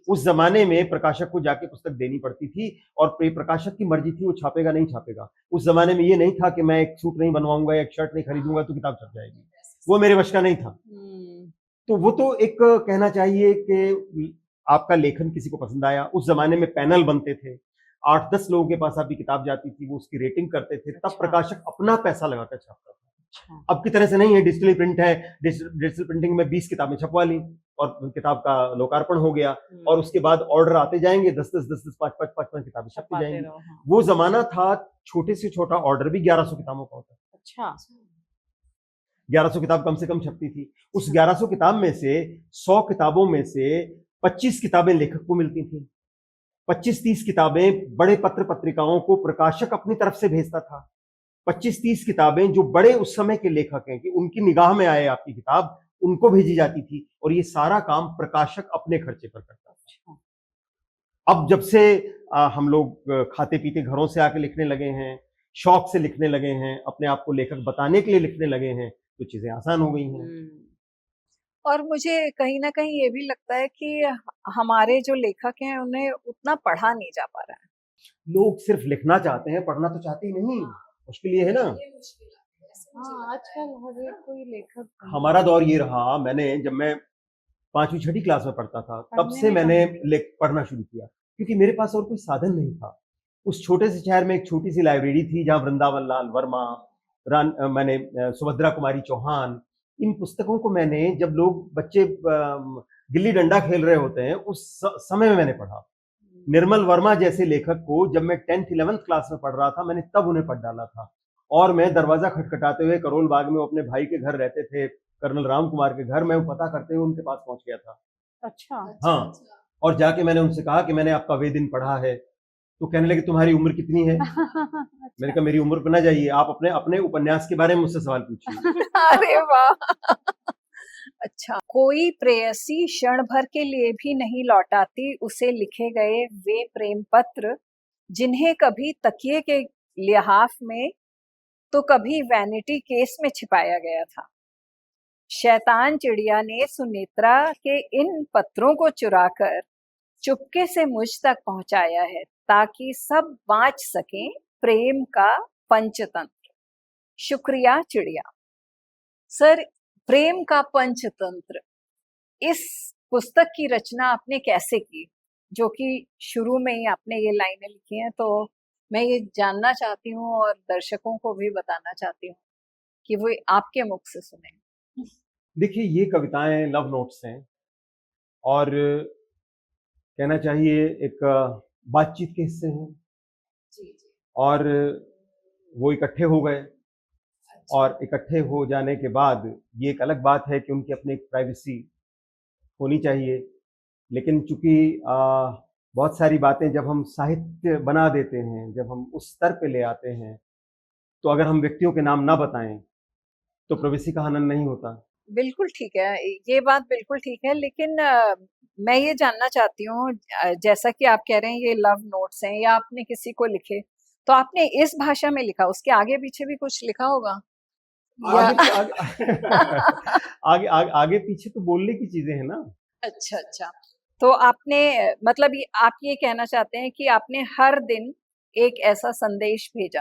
उस ज़माने में प्रकाशक को जाके पुस्तक देनी पड़ती थी और प्रकाशक की मर्ज़ी थी वो छापेगा, नहीं छापेगा। उस ज़माने में ये नहीं था कि मैं एक सूट नहीं बनवाऊँगा या एक शर्ट नहीं खरीदूँगा तो किताब छप जाएगी। वो मेरे वश का नहीं था। तो वो तो एक कहना चाहिए कि आपका लेखन किसी को पसंद आया। उस ज़माने में पैनल बनते थे। 8-10 लोगों के पास आपकी किताब जाती थी, वो उसकी रेटिंग करते थे, तब अच्छा। प्रकाशक अपना पैसा लगाकर छापता था। अच्छा। अब की तरह से नहीं है, डिजिटली प्रिंट है, डिजिटल प्रिंटिंग में 20 किताबें छपवा ली और किताब का लोकार्पण हो गया और उसके बाद ऑर्डर आते जाएँगे, 10-10, 10-10, 5-5, 5-5 किताबें छपती छपाते जाएँगी। रहो, हाँ। वो ज़माना था, छोटे से छोटा ऑर्डर भी 1100 किताबों का होता था। अच्छा। 1100 किताब कम से कम छपती थी। उस 1100 किताब में से 100 किताबों में से 25 किताबें लेखक को मिलती थी। 25-30 किताबें बड़े पत्र-पत्रिकाओं को प्रकाशक अपनी तरफ से भेजता था। 25-30 किताबें जो बड़े उस समय के लेखक हैं कि उनकी निगाह में आए आपकी किताब, उनको भेजी जाती थी और ये सारा काम प्रकाशक अपने खर्चे पर करता था। अच्छा। अब जब से हम लोग खाते-पीते घरों से आके लिखने लगे हैं, शौक से लिखने लगे हैं, अपने आप को लेखक बताने के लिए लिखने लगे हैं, तो चीज़ें आसान हो गई हैं। और मुझे कहीं न कहीं ये भी लगता है कि हमारे जो लेखक हैं, उन्हें उतना पढ़ा नहीं जा पा रहा है। लोग सिर्फ लिखना चाहते हैं, पढ़ना तो चाहते ही नहीं। मुश्किल ये है ना। हाँ, आजकल हर एक कोई लेखक हमारा दौर ये रहा, जब मैं 5वीं 6ठी क्लास में पढ़ता था, तब पढ़ने से में मैंने काफ़ी पढ़ना शुरू किया, क्योंकि मेरे पास और कोई साधन नहीं था। उस छोटे से शहर में एक छोटी-सी लाइब्रेरी थी, जहाँ वृंदावन लाल वर्मा, सुभद्रा कुमारी चौहान, इन पुस्तकों को मैंने जब लोग बच्चे गिल्ली डंडा खेल रहे होते हैं, उस समय में मैंने पढ़ा। निर्मल वर्मा जैसे लेखक को जब मैं 10th 11th क्लास में पढ़ रहा था, मैंने तब उन्हें पढ़ डाला था और मैं दरवाज़ा खटखटाते हुए करोल बाग में वो अपने भाई के घर रहते थे, कर्नल राम कुमार के घर, मैं वो पता करते हुए उनके पास पहुँच गया था। अच्छा। हाँ, और जाके मैंने उनसे कहा कि मैंने आपका वेदिन पढ़ा है, तो कहने लगे तुम्हारी उम्र कितनी है? मैंने अच्छा। कहा मेरी उम्र पे ना जाइए, आप अपने अपने उपन्यास के बारे में मुझसे सवाल पूछिए। अरे वाह! अच्छा, कोई प्रेयसी क्षण भर के लिए भी नहीं लौटाती उसे लिखे गए वे प्रेम पत्र, जिन्हें कभी तकिए के लिहाफ में तो कभी वैनिटी केस में छिपाया गया था। शैतान चिड़िया ने सुनेत्रा के इन पत्रों को चुराकर चुपके से मुझ तक पहुंचाया है, ताकि सब बाँच सकें प्रेम का पंचतंत्र। शुक्रिया चिड़िया। सर, प्रेम का पंचतंत्र, इस पुस्तक की रचना आपने कैसे की? जो कि शुरू में ही आपने ये लाइनें लिखी हैं, तो मैं ये जानना चाहती हूँ और दर्शकों को भी बताना चाहती हूँ कि वो आपके मुख से सुने। देखिए, ये कविताएँ लव नोट्स हैं और कहना चाहिए एक बातचीत के हिस्से हैं और वो इकट्ठे हो गए और इकट्ठे हो जाने के बाद ये एक अलग बात है कि उनकी अपनी एक प्राइवेसी होनी चाहिए। लेकिन चूँकि बहुत सारी बातें जब हम साहित्य बना देते हैं, जब हम उस स्तर पे ले आते हैं, तो अगर हम व्यक्तियों के नाम ना बताएँ, तो प्राइवेसी का हनन नहीं होता। बिल्कुल ठीक है, ये बात बिल्कुल ठीक है, लेकिन मैं ये जानना चाहती हूँ, जैसा कि आप कह रहे हैं ये लव नोट्स हैं या आपने किसी को लिखे, तो आपने इस भाषा में लिखा, उसके आगे-पीछे भी कुछ लिखा होगा? या आगे आगे पीछे तो बोलने की चीज़ें हैं ना। अच्छा, अच्छा। तो आपने मतलब ये आप ये कहना चाहते हैं कि आपने हर दिन एक ऐसा संदेश भेजा?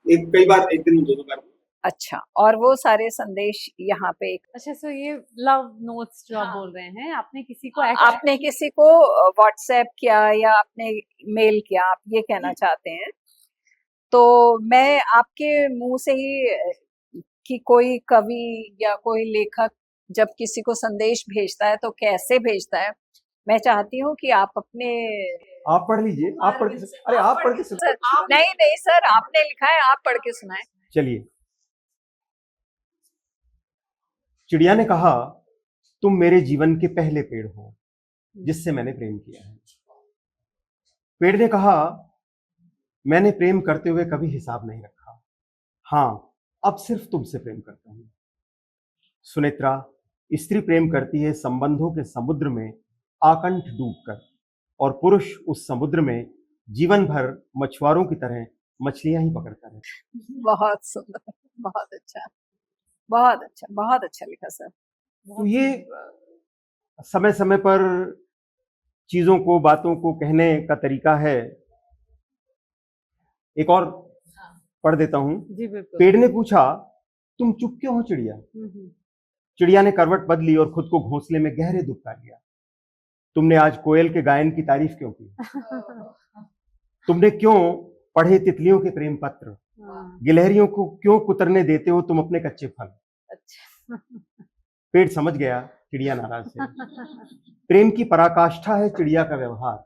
एक कई बार एक दिन में 2-2 बार। अच्छा, और वो सारे संदेश यहाँ पे अच्छा, सो ये लव नोट्स जो आप हाँ। बोल रहे हैं, आपने किसी को आपने किसी को व्हाट्सएप किया या आपने मेल किया, आप ये कहना चाहते हैं? तो मैं आपके मुंह से ही कि कोई कवि या कोई लेखक जब किसी को संदेश भेजता है तो कैसे भेजता है, मैं चाहती हूँ कि आप अपने आप पढ़ लीजिए, आप पढ़ के अरे आप पढ़ के सर, नहीं नहीं सर, आपने लिखा है, आप पढ़ के सुनाए। चलिए। चिड़िया ने कहा, तुम मेरे जीवन के पहले पेड़ हो जिससे मैंने प्रेम किया है। पेड़ ने कहा, मैंने प्रेम करते हुए कभी हिसाब नहीं रखा, हाँ अब सिर्फ तुमसे प्रेम करता हूं। सुनेत्रा, स्त्री प्रेम करती है संबंधों के समुद्र में आकंठ डूबकर, और पुरुष उस समुद्र में जीवन भर मछुआरों की तरह मछलियां ही पकड़ता रहता है। बहुत सुंदर, बहुत अच्छा, बहुत अच्छा, बहुत अच्छा लिखा सर। तो ये समय समय पर चीजों को, बातों को कहने का तरीका है। एक और पढ़ देता हूं। जी बिल्कुल। पेड़ ने पूछा, तुम चुप क्यों हो चिड़िया? चिड़िया ने करवट बदली और खुद को घोंसले में गहरे दुबका लिया। तुमने आज कोयल के गायन की तारीफ क्यों की? तुमने क्यों पढ़े तितलियों के प्रेम पत्र? गिलहरियों को क्यों कुतरने देते हो तुम अपने कच्चे फल? अच्छा। पेड़ समझ गया चिड़िया नाराज है। प्रेम की पराकाष्ठा है चिड़िया का व्यवहार,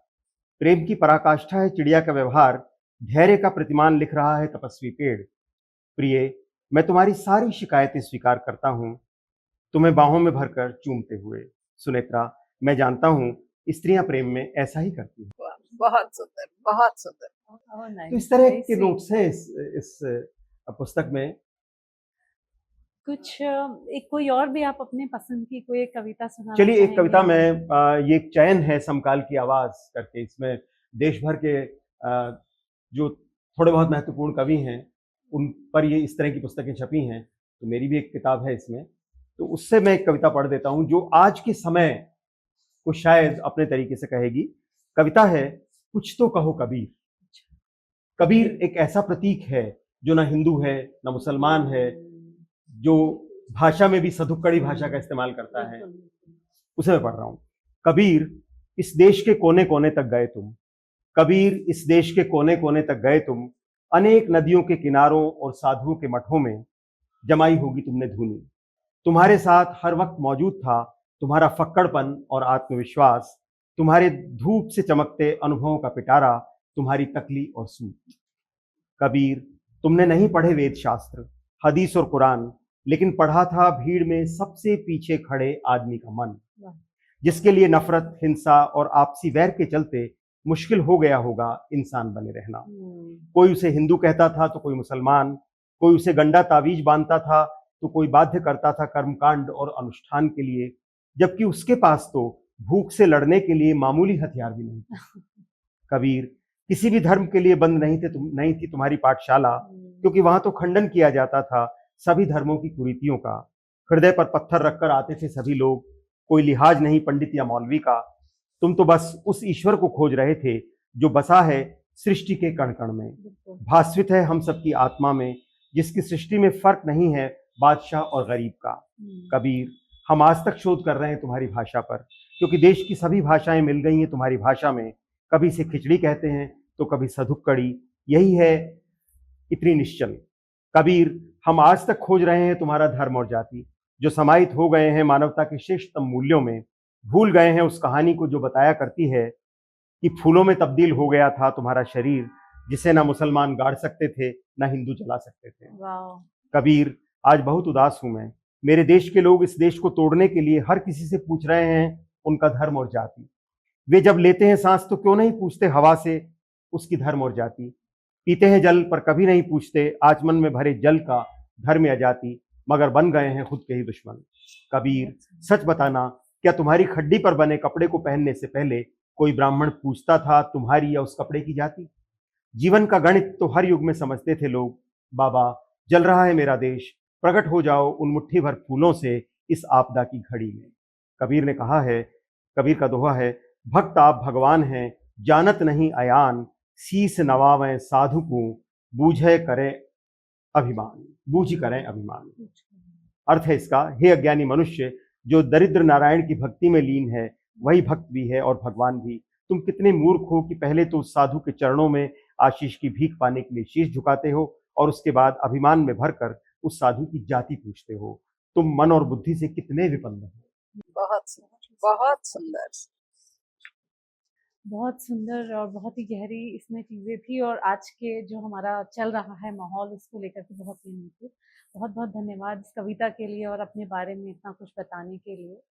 प्रेम की पराकाष्ठा है चिड़िया का व्यवहार, धैर्य का प्रतिमान लिख रहा है तपस्वी पेड़। प्रिय, मैं तुम्हारी सारी शिकायतें स्वीकार करता हूं, तुम्हें बाहों में भरकर चूमते हुए। सुनेत्रा, मैं जानता हूं स्त्रियां प्रेम में ऐसा ही करती हैं। बहुत सुंदर, बहुत सुंदर। तो इस तरह के नोट्स हैं इस पुस्तक में। कुछ एक कोई और भी आप अपने पसंद की कोई एक कविता सुनाना चलिए, एक चाहेंगे? कविता में ये एक चयन है समकाल की आवाज करके, इसमें देश भर के जो थोड़े बहुत महत्वपूर्ण कवि हैं उन पर ये इस तरह की पुस्तकें छपी हैं, तो मेरी भी एक किताब है इसमें, तो उससे मैं एक कविता पढ़ देता हूं जो आज के समय को शायद अपने तरीके से कहेगी। कविता है, कुछ तो कहो कबीर। कबीर एक ऐसा प्रतीक है जो ना हिंदू है ना मुसलमान है, जो भाषा में भी सधुक्कड़ी भाषा का इस्तेमाल करता है, उसे मैं पढ़ रहा हूं। कबीर, इस देश के कोने कोने तक गए तुम, कबीर इस देश के कोने कोने तक गए तुम, अनेक नदियों के किनारों और साधुओं के मठों में जमाई होगी तुमने धुनी। तुम्हारे साथ हर वक्त मौजूद था तुम्हारा फक्कड़पन और आत्मविश्वास, तुम्हारे धूप से चमकते अनुभवों का पिटारा, तुम्हारी तकली और सूत। कबीर, तुमने नहीं पढ़े वेद शास्त्र, हदीस और कुरान, लेकिन पढ़ा था भीड़ में सबसे पीछे खड़े आदमी का मन, जिसके लिए नफरत, हिंसा और आपसी वैर के चलते मुश्किल हो गया होगा इंसान बने रहना। कोई उसे हिंदू कहता था तो कोई मुसलमान, कोई उसे गंडा तावीज बांधता था तो कोई बाध्य करता था कर्मकांड और अनुष्ठान के लिए, जबकि उसके पास तो भूख से लड़ने के लिए मामूली हथियार भी नहीं थे। कबीर, किसी भी धर्म के लिए बंद नहीं थी तुम्हारी पाठशाला, क्योंकि वहां तो खंडन किया जाता था सभी धर्मों की कुरीतियों का। हृदय पर पत्थर रखकर आते थे सभी लोग, कोई लिहाज नहीं पंडित या मौलवी का। तुम तो बस उस ईश्वर को खोज रहे थे जो बसा है सृष्टि के कण कण में, भास्वित है हम सबकी आत्मा में, जिसकी सृष्टि में फर्क नहीं है बादशाह और गरीब का। कबीर, हम आज तक शोध कर रहे हैं तुम्हारी भाषा पर, क्योंकि देश की सभी भाषाएं मिल गई हैं तुम्हारी भाषा में। कभी इसे खिचड़ी कहते हैं तो कभी सधुक्कड़ी, यही है इतनी निश्चल। कबीर, हम आज तक खोज रहे हैं तुम्हारा धर्म और जाति, जो समाहित हो गए हैं मानवता के श्रेष्ठतम मूल्यों में, भूल गए हैं उस कहानी को जो बताया करती है कि फूलों में तब्दील हो गया था तुम्हारा शरीर, जिसे ना मुसलमान गाड़ सकते थे ना हिंदू जला सकते थे। कबीर, आज बहुत उदास हूं मैं, मेरे देश के लोग इस देश को तोड़ने के लिए हर किसी से पूछ रहे हैं उनका धर्म और जाति। वे जब लेते हैं सांस तो क्यों नहीं पूछते हवा से उसकी धर्म और जाति। पीते हैं जल पर कभी नहीं पूछते आचमन में भरे जल का धर्म या जाति, मगर बन गए हैं खुद के ही दुश्मन। कबीर, सच बताना, क्या तुम्हारी खड्डी पर बने कपड़े को पहनने से पहले कोई ब्राह्मण पूछता था तुम्हारी या उस कपड़े की जाति? जीवन का गणित तो हर युग में समझते थे लोग। बाबा, जल रहा है मेरा देश, प्रकट हो जाओ उन मुट्ठी भर फूलों से इस आपदा की घड़ी में। कबीर ने कहा है, कबीर का दोहा है, भक्त आप भगवान हैं, जानत नहीं अयान, शीस नवावें साधु को, बूझे करें अभिमान, बूझी करें अभिमान। अर्थ है इसका, हे अज्ञानी मनुष्य, जो दरिद्र नारायण की भक्ति में लीन है वही भक्त भी है और भगवान भी। तुम कितने मूर्ख हो कि पहले तो उस साधु के चरणों में आशीष की भीख पाने के लिए शीश झुकाते हो और उसके बाद अभिमान में भरकर उस साधु की जाति पूछते हो। तुम मन और बुद्धि से कितने विपन्न हो। बहुत सुंदर, बहुत सुंदर। बहुत सुंदर और बहुत ही गहरी इसमें चीज़ें थी, और आज के जो हमारा चल रहा है माहौल उसको लेकर के बहुत गहरी थी। बहुत बहुत धन्यवाद इस कविता के लिए और अपने बारे में इतना कुछ बताने के लिए।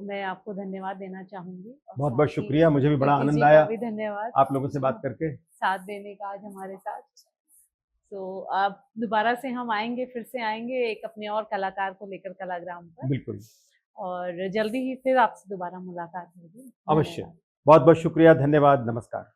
मैं आपको धन्यवाद देना चाहूँगी और बहुत बहुत साथ ही शुक्रिया, मुझे भी बड़ा प्रीति आनंद जी का आया भी धन्यवाद आप लोगों से बात करके। साथ देने का आज हमारे साथ। आप दोबारा से हम आएँगे, फिर से आएँगे एक अपने और कलाकार को लेकर कलाग्राम पर, बिल्कुल, और जल्दी ही फिर आपसे दोबारा मुलाकात होगी। अवश्य। धन्यवाद। बहुत बहुत शुक्रिया, धन्यवाद, नमस्कार।